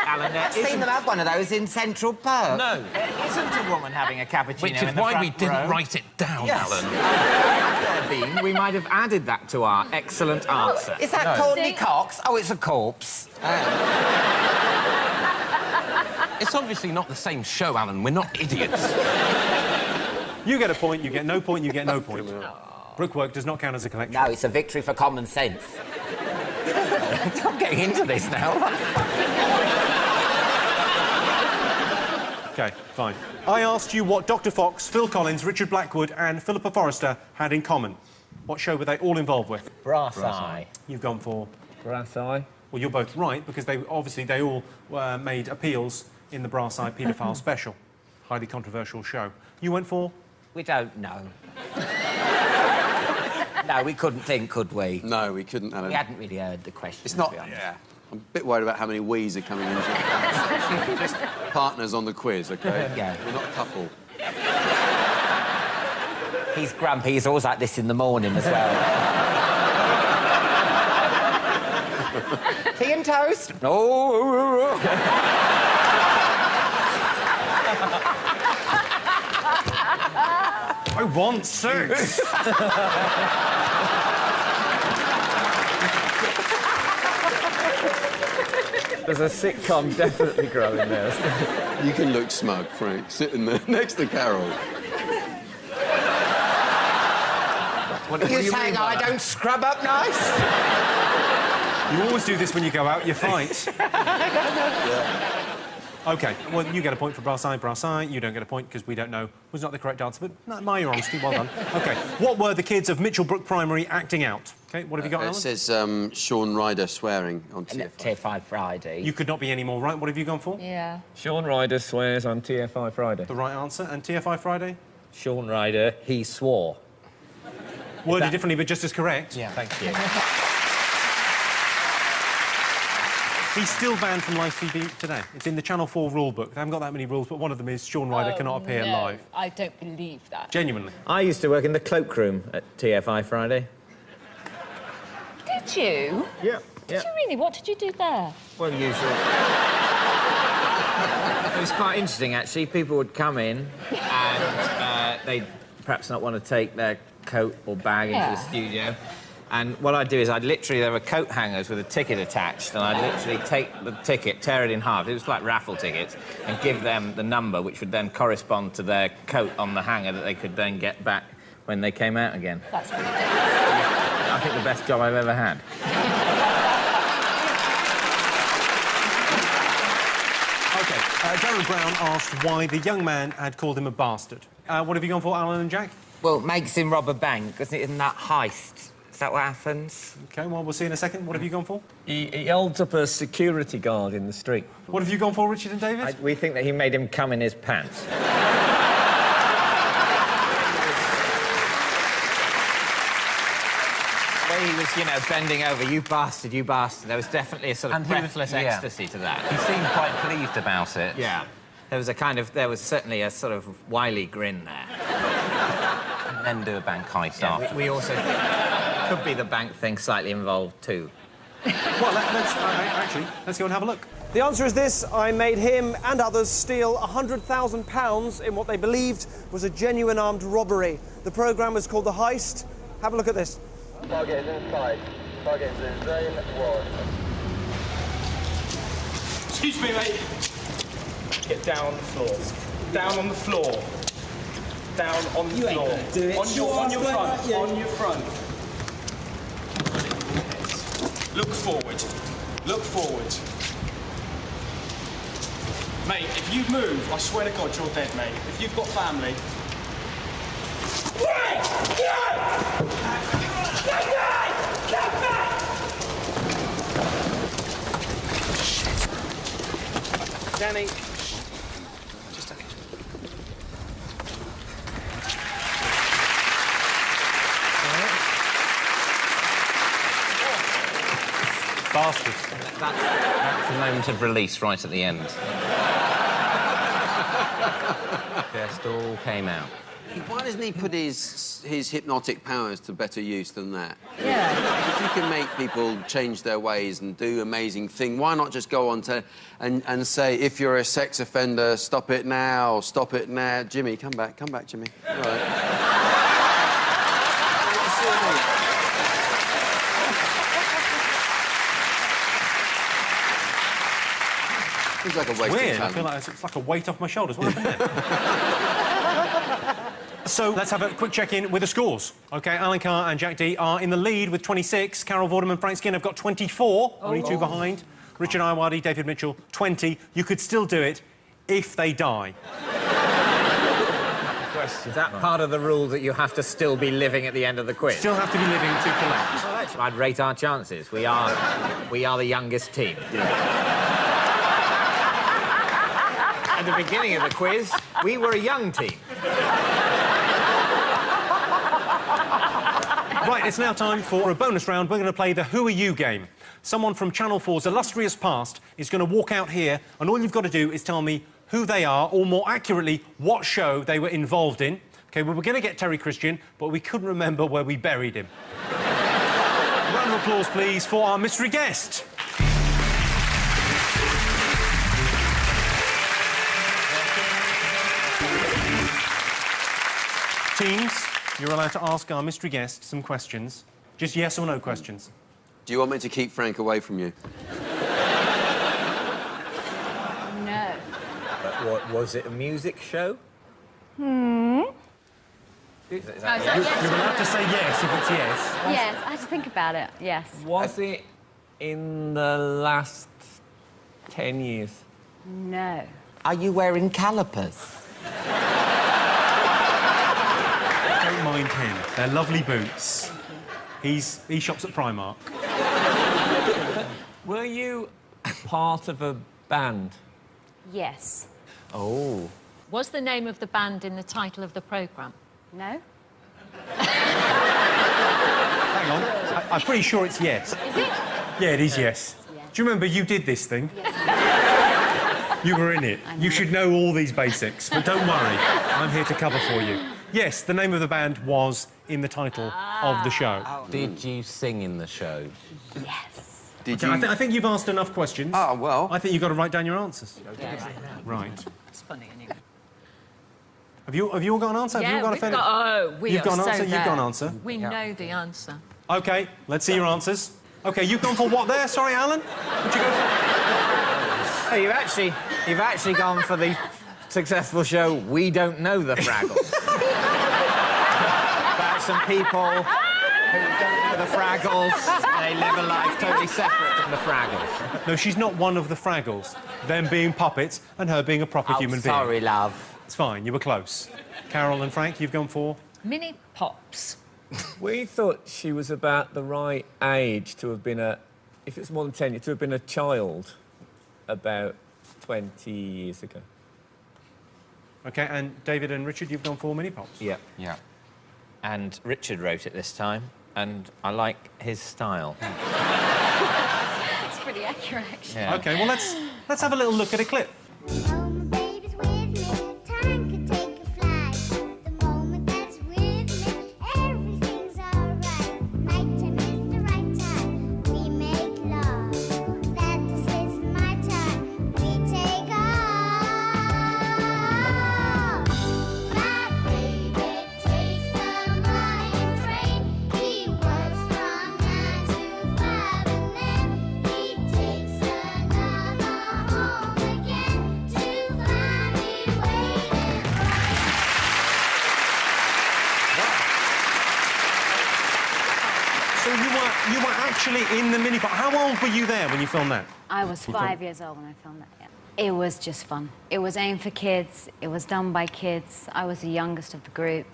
Alan, I've seen them have one of those in Central Perk. No, there isn't a woman having a cappuccino Which is in the why front we didn't row. write it down, Alan. Had there been, we might have added that to our excellent answer. Is that Courtney Cox? Oh, it's a corpse. It's obviously not the same show, Alan. We're not idiots. You get a point, you get no point, you get no point. Brickwork does not count as a connection. No, it's a victory for common sense. I'm getting into this now. OK, fine. I asked you what Dr Fox, Phil Collins, Richard Blackwood and Philippa Forrester had in common. What show were they all involved with? Brass Eye. You've gone for... Brass Eye. Well, you're both right, because they all made appeals in the Brass Eye paedophile special. Highly controversial show. You went for? We don't know. No, we couldn't think, could we? No, we couldn't, Alan. We hadn't really heard the question. It's not... Yeah. I'm a bit worried about how many wees are coming in. Just partners on the quiz, OK? Yeah. We're not a couple. He's grumpy. He's always like this in the morning as well. Tea and toast? Oh. I want sex! There's a sitcom definitely growing there. You can look smug, Frank, sitting there next to Carol. You're saying I don't scrub up nice? You always do this when you go out, you fight. Yeah. OK, well, you get a point for Brass Eye, Brass Eye. You don't get a point because we don't know was not the correct answer, but not my your honesty, well done. OK, what were the kids of Mitchellbrook Primary acting out? OK, what have you got, Alan? It says Sean Ryder swearing on TF5. TF5 Friday. You could not be any more right. What have you gone for? Yeah. Sean Ryder swears on TF5 Friday. The right answer. And TF5 Friday? Sean Ryder, he swore. Worded differently, but just as correct. Yeah. Thank you. He's still banned from live TV today. It's in the Channel 4 rule book. They haven't got that many rules, but one of them is Sean Ryder cannot appear live. I don't believe that. Genuinely. I used to work in the cloakroom at TFI Friday. Did you? Yeah. Did you really? What did you do there? Well, usually. It was quite interesting, actually. People would come in and they'd perhaps not want to take their coat or bag into the studio. And what I'd do is there were coat hangers with a ticket attached, and I'd literally take the ticket, tear it in half, it was like raffle tickets, and give them the number, which would then correspond to their coat on the hanger that they could then get back when they came out again. That's good. I think the best job I've ever had. OK, Darren Brown asked why the young man had called him a bastard. What have you gone for, Alan and Jack? Well, it makes him rob a bank, isn't it? Isn't that Heist? Is that what happens? OK, well, we'll see in a second. What have you gone for? He holds up a security guard in the street. What have you gone for, Richard and David? We think that he made him come in his pants. When he was, you know, bending over, you bastard, you bastard. There was definitely a sort of breathless ecstasy to that. He seemed quite pleased about it. Yeah. There was certainly a sort of wily grin there. And then do a bank heist after. We also think could be the bank thing slightly involved too. Well, let's go and have a look. The answer is this. I made him and others steal £100,000 in what they believed was a genuine armed robbery. The programme was called The Heist. Have a look at this. Target is inside. Target is in zone 1. Excuse me, mate. Get down on the floor. Down on the floor. Down on the floor. Ain't gonna do it. On your front. On your front. Look forward. Look forward. Mate, if you move, I swear to God, you're dead, mate. If you've got family... Danny. Just a... Bastard. That's the moment of release right at the end. Just all came out. Why doesn't he put his hypnotic powers to better use than that? Yeah. If you can make people change their ways and do amazing things, why not just go on to and say, if you're a sex offender, stop it now, stop it now. Jimmy, come back, Jimmy. All right. Seems like a waste of Weird. I talent. feel like it's like a weight off my shoulders. What happened there? So let's have a quick check-in with the scores. OK, Alan Carr and Jack D are in the lead with 26. Carol Vorderman and Frank Skin have got 24, only two behind. Richard Iowadi, David Mitchell, 20. You could still do it if they die. Is that part of the rule that you have to still be living at the end of the quiz? Still have to be living to collect. Well, I'd rate our chances. We are the youngest team. At the beginning of the quiz, we were a young team. Right, it's now time for a bonus round. We're going to play the Who Are You game. Someone from Channel 4's illustrious past is going to walk out here, and all you've got to do is tell me who they are, or more accurately, what show they were involved in. OK, we were going to get Terry Christian, but we couldn't remember where we buried him. A round of applause, please, for our mystery guest. Teams, you're allowed to ask our mystery guest some questions. Just yes or no questions. Do you want me to keep Frank away from you? No. What, was it a music show? Hmm? You're allowed to say yes if it's yes. Yes, I had to think about it, yes. Was it in the last 10 years? No. Are you wearing calipers? Don't mind him. They're lovely boots. He shops at Primark. Were you part of a band? Yes. Oh. Was the name of the band in the title of the programme? No. Hang on. I'm pretty sure it's yes. Is it? Yeah, it is yes. Do you remember you did this thing? Yes. You were in it. You should know all these basics, but don't worry. I'm here to cover for you. Yes, the name of the band was in the title of the show. Did you sing in the show? Yes. Did you? I think you've asked enough questions. Oh, well. I think you've got to write down your answers. Yeah. Right. It's funny, anyway. Have you all got an answer? Yeah, have you got we've a got... Oh, we You've are got an so answer? there. You've got an answer? We know the answer. OK, let's see your answers. OK, you've gone for what there? Sorry, Alan? What'd you go for? Oh, you've actually gone for the successful show We Don't Know the Fraggles. About some people who don't know the Fraggles. They live a life totally separate from the Fraggles. No, she's not one of the Fraggles. Them being puppets and her being a proper human being. Sorry, love. It's fine, you were close. Carol and Frank, you've gone for? Mini Pops. We thought she was about the right age to have been if it's more than 10 years, to have been a child about 20 years ago. OK, and David and Richard, you've gone for Mini Pops? Yeah. Yeah. And Richard wrote it this time, and I like his style. It's pretty accurate, actually. Yeah. OK, well, let's have a little look at a clip. You were actually in the Mini Pop. How old were you there when you filmed that? I was 5 years old when I filmed that, yeah. It was just fun. It was aimed for kids. It was done by kids. I was the youngest of the group.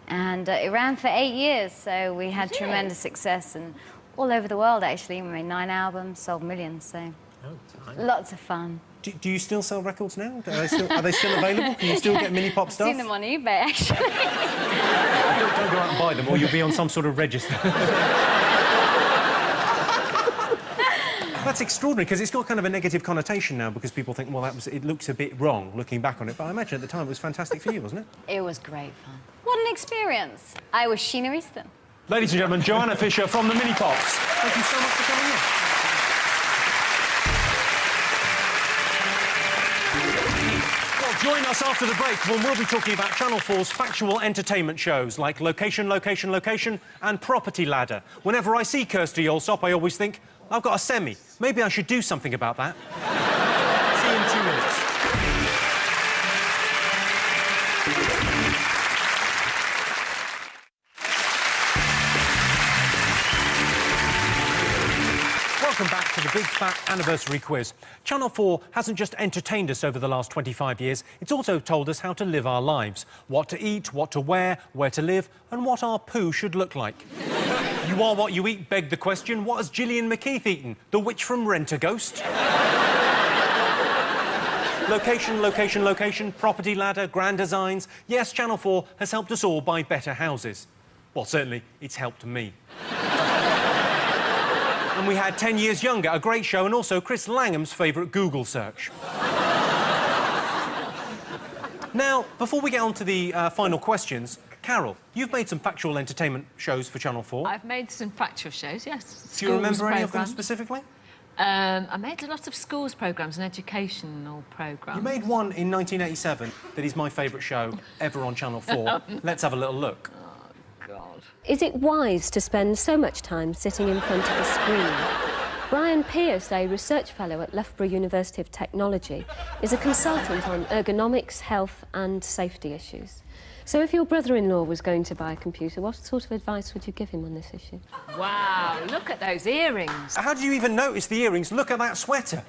And it ran for 8 years, so we had tremendous success and all over the world, actually. We made 9 albums, sold millions, so lots of fun. Do you still sell records now? Are they still available? Can you still get Mini Pop stuff? I've seen them on eBay, actually. Don't go out and buy them, or you'll be on some sort of register. That's extraordinary, because it's got kind of a negative connotation now, because people think, well, it looks a bit wrong, looking back on it. But I imagine at the time it was fantastic for you, wasn't it? It was great fun. What an experience. I was Sheena Easton. Ladies and gentlemen, Joanna Fisher from the Mini Pops. Thank you so much for coming in. Join us after the break when we'll be talking about Channel 4's factual entertainment shows like Location, Location, Location and Property Ladder. Whenever I see Kirsty Allsop, I always think, I've got a semi. Maybe I should do something about that. See you in 2 minutes. Welcome back to to the Big Fat Anniversary Quiz. Channel 4 hasn't just entertained us over the last 25 years, it's also told us how to live our lives. What to eat, what to wear, where to live, and what our poo should look like. You are what you eat begged the question, what has Gillian McKeith eaten? The witch from Rent-A-Ghost? Location, location, location, property ladder, grand designs. Yes, Channel 4 has helped us all buy better houses. Well, certainly, it's helped me. And we had 10 Years Younger, a great show, and also Chris Langham's favourite Google search. Now, before we get on to the final questions, Carol, you've made some factual entertainment shows for Channel 4. I've made some factual shows, yes. Do you remember any of them specifically? I made a lot of schools programmes and educational programmes. You made one in 1987 that is my favourite show ever on Channel 4. Let's have a little look. Is it wise to spend so much time sitting in front of a screen? Brian Pearce, a research fellow at Loughborough University of Technology, is a consultant on ergonomics, health and safety issues. So if your brother-in-law was going to buy a computer, what sort of advice would you give him on this issue? Wow, look at those earrings. How did you even notice the earrings? Look at that sweater.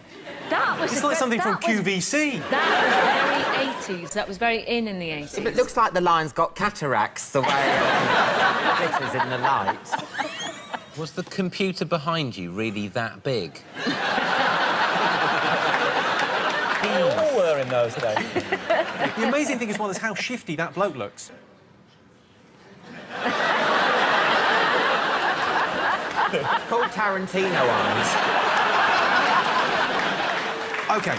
That was... It's like something from QVC. That was very 80s. That was very in the 80s. It looks like the lion's got cataracts, the way it glitters in the light. Was the computer behind you really that big? We all were in those days. The amazing thing as well is how shifty that bloke looks. Called Tarantino eyes. OK,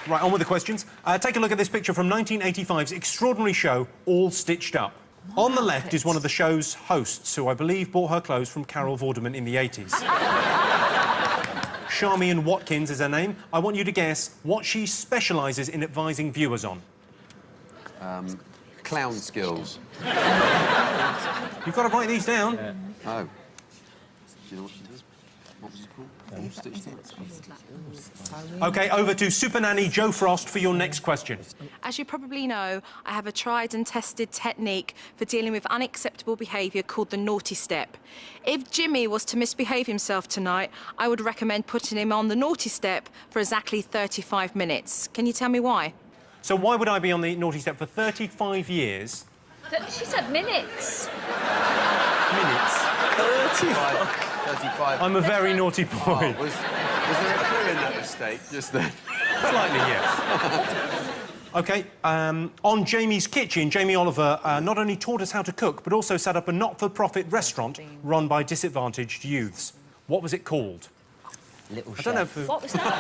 right, on with the questions. Take a look at this picture from 1985's extraordinary show, All Stitched Up. On the left is one of the show's hosts, who I believe bought her clothes from Carol Vorderman in the 80s. Charmian Watkins is her name. I want you to guess what she specialises in advising viewers on. Clown skills. You've got to write these down. Yeah. Oh. Do you know what she does? What was it called? OK, over to Super Nanny Jo Frost for your next question. As you probably know, I have a tried and tested technique for dealing with unacceptable behaviour called the naughty step. If Jimmy was to misbehave himself tonight, I would recommend putting him on the naughty step for exactly 35 minutes. Can you tell me why? So why would I be on the naughty step for 35 years? She said minutes. Minutes? 35. I'm a very naughty boy. Oh, was there a clue in that mistake just then? Slightly, yes. OK, on Jamie's Kitchen, Jamie Oliver not only taught us how to cook, but also set up a not-for-profit restaurant run by disadvantaged youths. What was it called? Little Chef. I don't know if... What was that?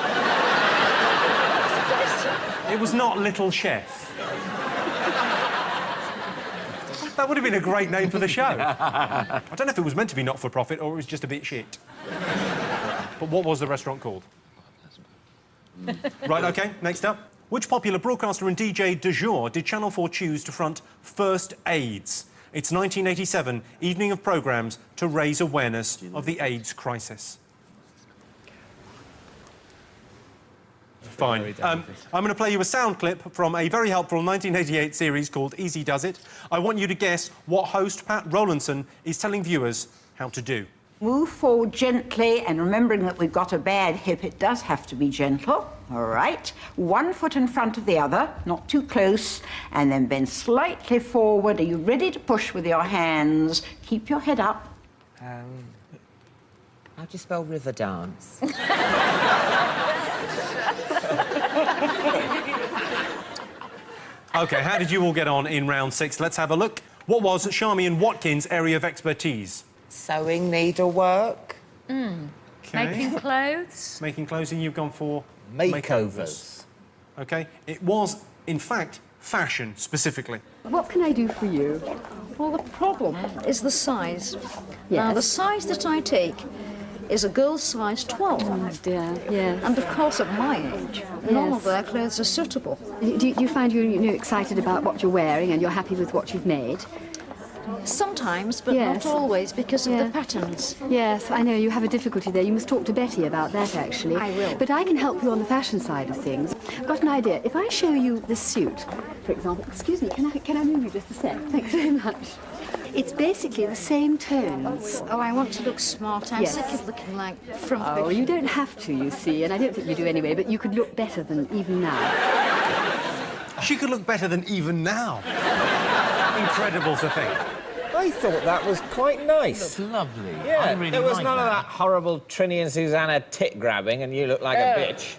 It was not Little Chef. That would have been a great name for the show. I don't know if it was meant to be not-for-profit or it was just a bit shit. But what was the restaurant called? Right, OK, next up. Which popular broadcaster and DJ du jour did Channel 4 choose to front First AIDS? It's 1987, evening of programmes to raise awareness of the AIDS crisis. Fine. I'm going to play you a sound clip from a very helpful 1988 series called Easy Does It. I want you to guess what host Pat Rowlandson is telling viewers how to do. Move forward gently, and remembering that we've got a bad hip, it does have to be gentle. All right. 1 foot in front of the other, not too close, and then bend slightly forward. Are you ready to push with your hands? Keep your head up. How do you spell river dance? OK, how did you all get on in round 6? Let's have a look. What was Charmian Watkins' area of expertise? Sewing needlework. Okay. Making clothes. Making clothes, and you've gone for... Makeovers. OK, it was, in fact, fashion, specifically. What can I do for you? Well, the problem is the size. Yes. Now, the size that I take is a girl's size 12. Oh, dear, yes. And because of my age, none of their clothes are suitable. Do you find you're excited about what you're wearing and you're happy with what you've made? Sometimes, but Yes. not always, because of the patterns. Yes, I know you have a difficulty there. You must talk to Betty about that, actually. I will. But I can help you on the fashion side of things. I've got an idea. If I show you this suit, for example... Excuse me, can I move you just a sec? Thanks very much. It's basically the same tones. Oh, I want to look smart. I'm Yes. sick of looking like frumpy. Oh, you don't have to, you see, and I don't think you do anyway, but you could look better than even now. She could look better than even now. Incredible to think. I thought that was quite nice. That's lovely. Yeah, I really there was like none of that horrible Trini and Susanna tit grabbing and you look like a bitch.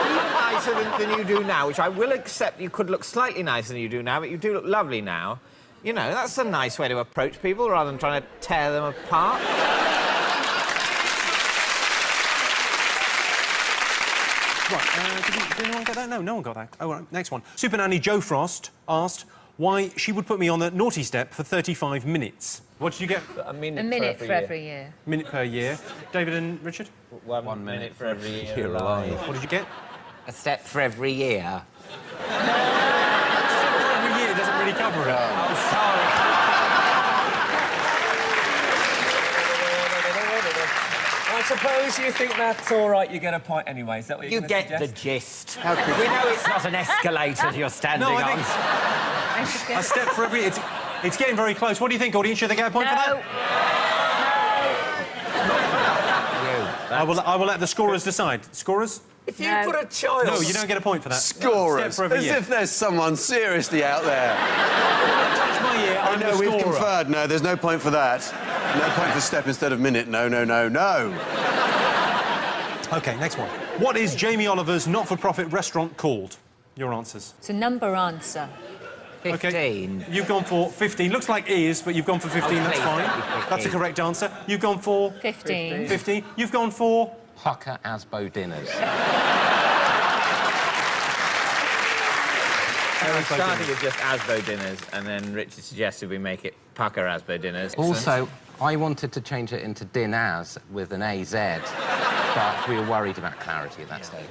Even nicer than you do now, which I will accept you could look slightly nicer than you do now, but you do look lovely now. You know, that's a nice way to approach people rather than trying to tear them apart. Right, did anyone get that? No, no one got that. Oh, right, next one. Super Nanny Jo Frost asked why she would put me on the naughty step for 35 minutes. What did you get? A minute for every year. Minute per year. David and Richard? 1 minute for every year. You're alive. What did you get? A step for every year. Every year doesn't really cover it. Oh, sorry. I suppose you think that's all right, you get a point anyway. Is that what you're You going to get the suggest? gist. We know it's not an escalator you're standing No, on. I think a step for every... It's getting very close. What do you think, audience? Should they get a point for that? I will let the scorers decide. Scorers? If you put a child... No, you don't get a point for that. Scorers, as if there's someone seriously out there. Touch my ear, I'm no, the we've scorer. conferred. No, there's no point for that. No point for step instead of minute. No, no, no, no. OK, next one. What is Jamie Oliver's not-for-profit restaurant called? Your answers. It's a number answer. 15. OK, you've gone for 15. Looks like is, but you've gone for 15. That's fine. That's a correct answer. You've gone for... 15. 15. You've gone for... Pucker Asbo dinners. I started with just Asbo dinners, and then Richard suggested we make it Pucker Asbo dinners. Also, I wanted to change it into Dinaz with an AZ, but we were worried about clarity at that stage.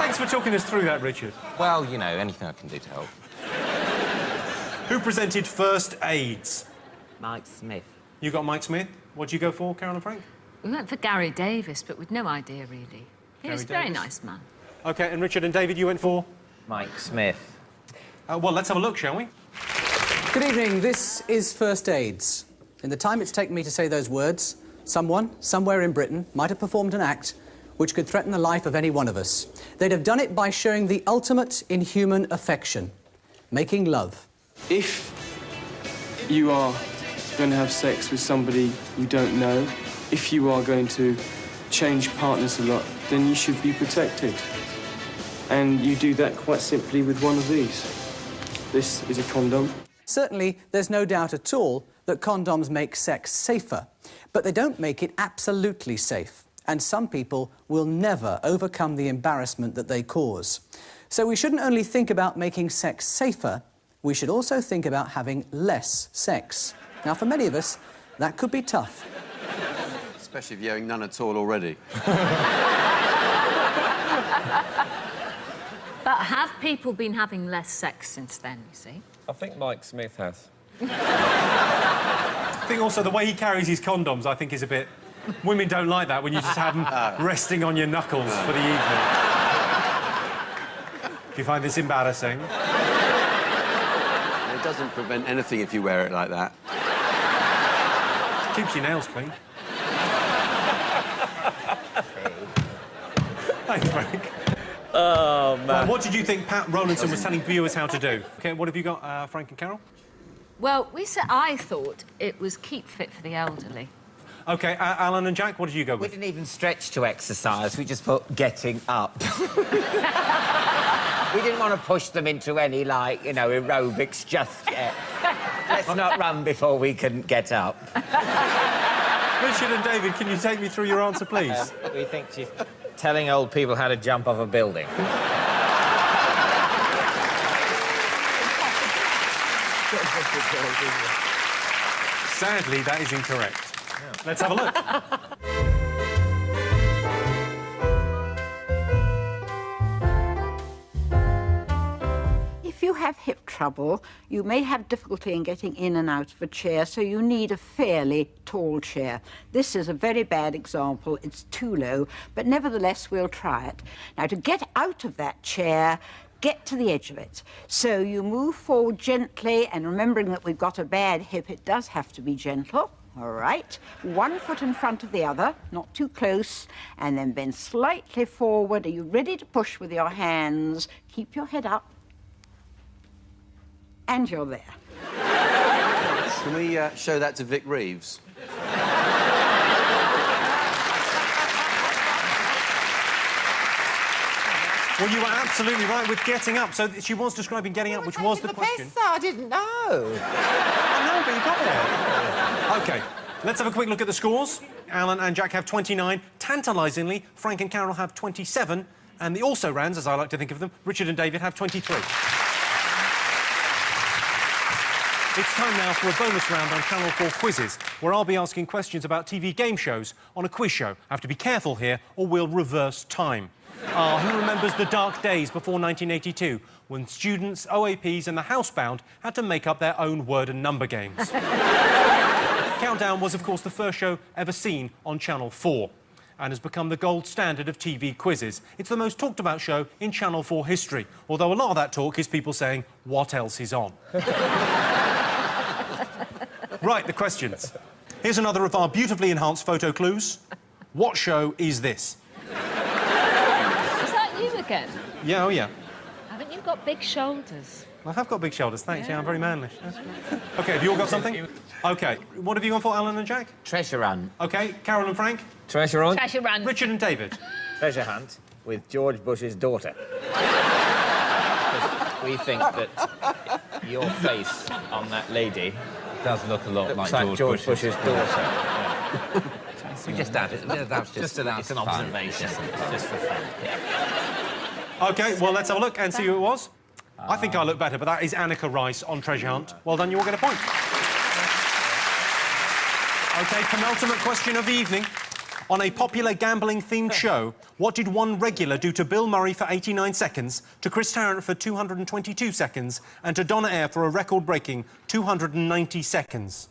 Thanks for talking us through that, Richard. Well, you know, anything I can do to help. Who presented First Aids? Mike Smith. You got Mike Smith. What did you go for, Carol and Frank? We went for Gary Davis, but with no idea, really. He was a very nice man. OK, and Richard and David, you went for? Mike Smith. Well, let's have a look, shall we? Good evening. This is First Aids. In the time it's taken me to say those words, someone, somewhere in Britain, might have performed an act which could threaten the life of any one of us. They'd have done it by showing the ultimate in human affection, making love. If you are going to have sex with somebody you don't know, if you are going to change partners a lot, then you should be protected. And you do that quite simply with one of these. This is a condom. Certainly, there's no doubt at all that condoms make sex safer, but they don't make it absolutely safe. And some people will never overcome the embarrassment that they cause. So we shouldn't only think about making sex safer, we should also think about having less sex. Now, for many of us, that could be tough. Especially if you're having none at all already. But have people been having less sex since then, you see? I think Mike Smith has. I think also the way he carries his condoms, I think, is a bit... Women don't like that when you just have them resting on your knuckles for the evening. Do you find this embarrassing? It doesn't prevent anything if you wear it like that. Keeps your nails clean. Thanks, Frank. Oh, man. Well, what did you think Pat Rowlandson was telling viewers how to do? OK, what have you got, Frank and Carol? Well, I thought it was keep fit for the elderly. OK, Alan and Jack, what did you go with? We didn't even stretch to exercise, we just put getting up. We didn't want to push them into any, like, you know, aerobics just yet. Let's not run before we can get up. Richard and David, can you take me through your answer, please? We think she's telling old people how to jump off a building. Sadly, that is incorrect. Let's have a look. If you have hip trouble, you may have difficulty in getting in and out of a chair, so you need a fairly tall chair. This is a very bad example. It's too low, but nevertheless, we'll try it. Now, to get out of that chair, get to the edge of it. So you move forward gently, and remembering that we've got a bad hip, it does have to be gentle. All right. 1 foot in front of the other, not too close, and then bend slightly forward. Are you ready to push with your hands? Keep your head up. And you're there. Can we show that to Vic Reeves? Well, you were absolutely right with getting up. So she was describing getting up, which was the question. I didn't know. I know, but you got there. OK, let's have a quick look at the scores. Alan and Jack have 29. Tantalisingly, Frank and Carol have 27. And the also-rans, as I like to think of them, Richard and David have 23. It's time now for a bonus round on Channel 4 quizzes, where I'll be asking questions about TV game shows on a quiz show. I have to be careful here, or we'll reverse time. Who remembers the dark days before 1982, when students, OAPs and the housebound had to make up their own word and number games? Countdown was, of course, the first show ever seen on Channel 4 and has become the gold standard of TV quizzes. It's the most talked-about show in Channel 4 history, although a lot of that talk is people saying, what else is on? Right, the questions. Here's another of our beautifully enhanced photo clues. What show is this? Is that you again? Yeah, oh yeah. Haven't you got big shoulders? I have got big shoulders, thanks. Yeah, I'm very manly. OK, have you all got something? OK, what have you gone for, Alan and Jack? Treasure Hunt. OK, Carol and Frank? Treasure Hunt. Treasure Hunt. Richard and David? Treasure Hunt with George Bush's daughter. We think that your face on that lady does look a lot looks like George Bush's daughter. Yeah. We just added. That's just an observation, just for fun. OK, well, let's have a look and see who it was. I think I look better, but that is Annika Rice on Treasure Hunt. Well done, you all get a point. OK, penultimate question of the evening. On a popular gambling-themed show, what did one regular do to Bill Murray for 89 seconds, to Chris Tarrant for 222 seconds, and to Donna Eyre for a record-breaking 290 seconds?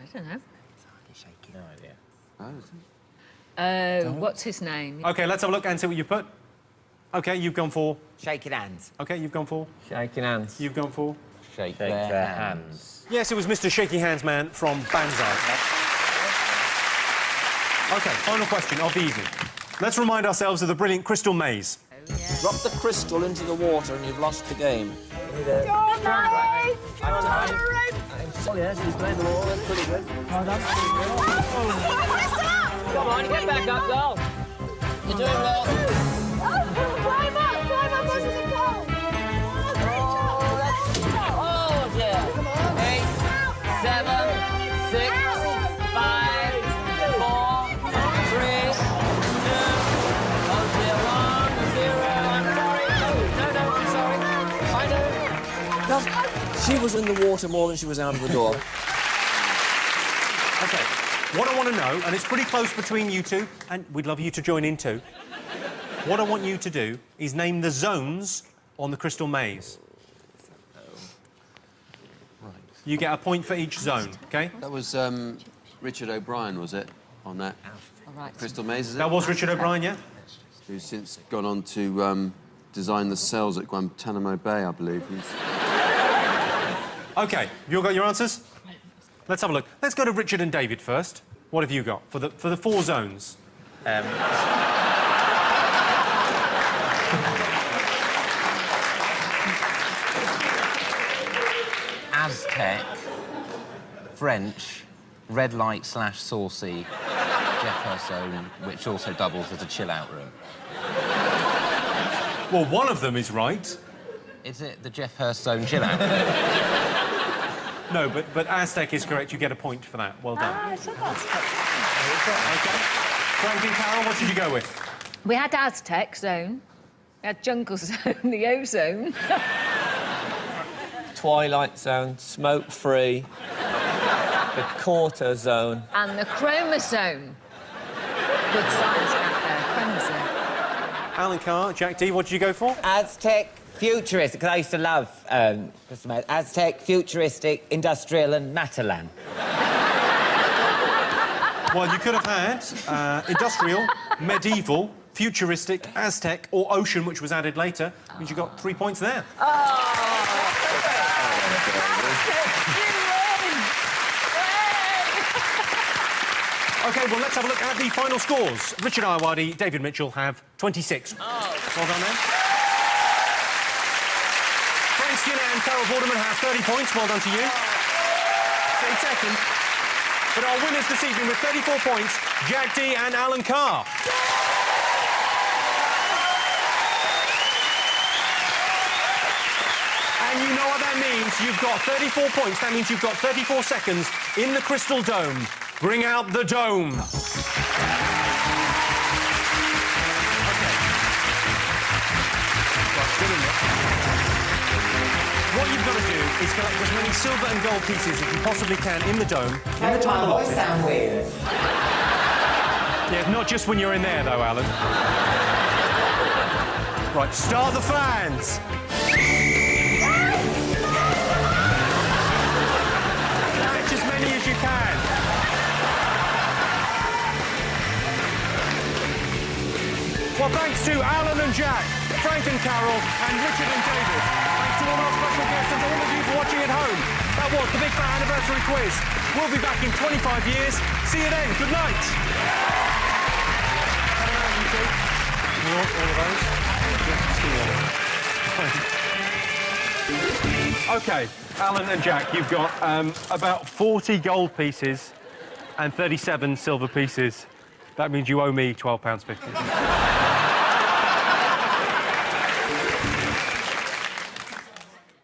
I don't know. No idea. What's his name? OK, let's have a look and see what you put. OK, you've gone for... Shaking hands. OK, you've gone for... Shaking hands. You've gone for... Shake their hands. Yes, it was Mr. Shaky Hands Man from Banzai. OK, final question of the evening. Let's remind ourselves of the brilliant Crystal Maze. Drop the crystal into the water and you've lost the game. Go, Murray! Oh, yes, he's playing the ball. That's pretty good. Oh, that's pretty good. Come on, get back up, go. You're doing well. Climb up onto the pole. Oh, dear. 8, 7, 6, 5, 4, 3, 2. Oh, dear. 1, 0. I'm sorry. No, I'm sorry. I know. She was in the water more than she was out of the door. OK, what I want to know, and it's pretty close between you two, and we'd love you to join in too. What I want you to do is name the zones on the Crystal Maze. Right. You get a point for each zone, OK? That was Richard O'Brien, was it, on that Crystal Maze, is it? That was Richard O'Brien, yeah. Who's since gone on to design the cells at Guantanamo Bay, I believe. OK, you all got your answers? Let's have a look. Let's go to Richard and David first. What have you got for the 4 zones? Aztec, French, red light / saucy, Jeff Hurst zone, which also doubles as a chill-out room. Well, one of them is right. Is it the Jeff Hurst zone chill-out? No, but Aztec is correct. You get a point for that. Well done. I said Aztec. OK. Frank and Carol, what did you go with? We had Aztec zone. We had Jungle Zone, the Ozone. Twilight Zone, Smoke-Free, the Quarter Zone. And the Chromosome. Good science back there, chromosome. Alan Carr, Jack D, what did you go for? Aztec, futuristic, because I used to love Aztec, futuristic, industrial and Matalan. Well, you could have had industrial, medieval, futuristic, Aztec, or ocean, which was added later. Means you got 3 points there. OK, well, let's have a look at the final scores. Richard Iowadi, David Mitchell have 26. Well done, then. Frank Skinner and Carol Vorderman have 30 points. Well done to you. So in second. But our winners this evening with 34 points, Jack D and Alan Carr. And you know what that means. You've got 34 points. That means you've got 34 seconds in the Crystal Dome. Bring out the dome. What you've got to do is collect as many silver and gold pieces as you possibly can in the dome. In the time allotted. Sound weird. Yeah, not just when you're in there, though, Alan. Right, start the fans. Catch as many as you can. Well, thanks to Alan and Jack, Frank and Carol, and Richard and David. Thanks to all our special guests and to all of you for watching at home. That was the Big Fat Anniversary Quiz. We'll be back in 25 years. See you then. Good night. You want all of those? OK, Alan and Jack, you've got about 40 gold pieces and 37 silver pieces. That means you owe me £12.50.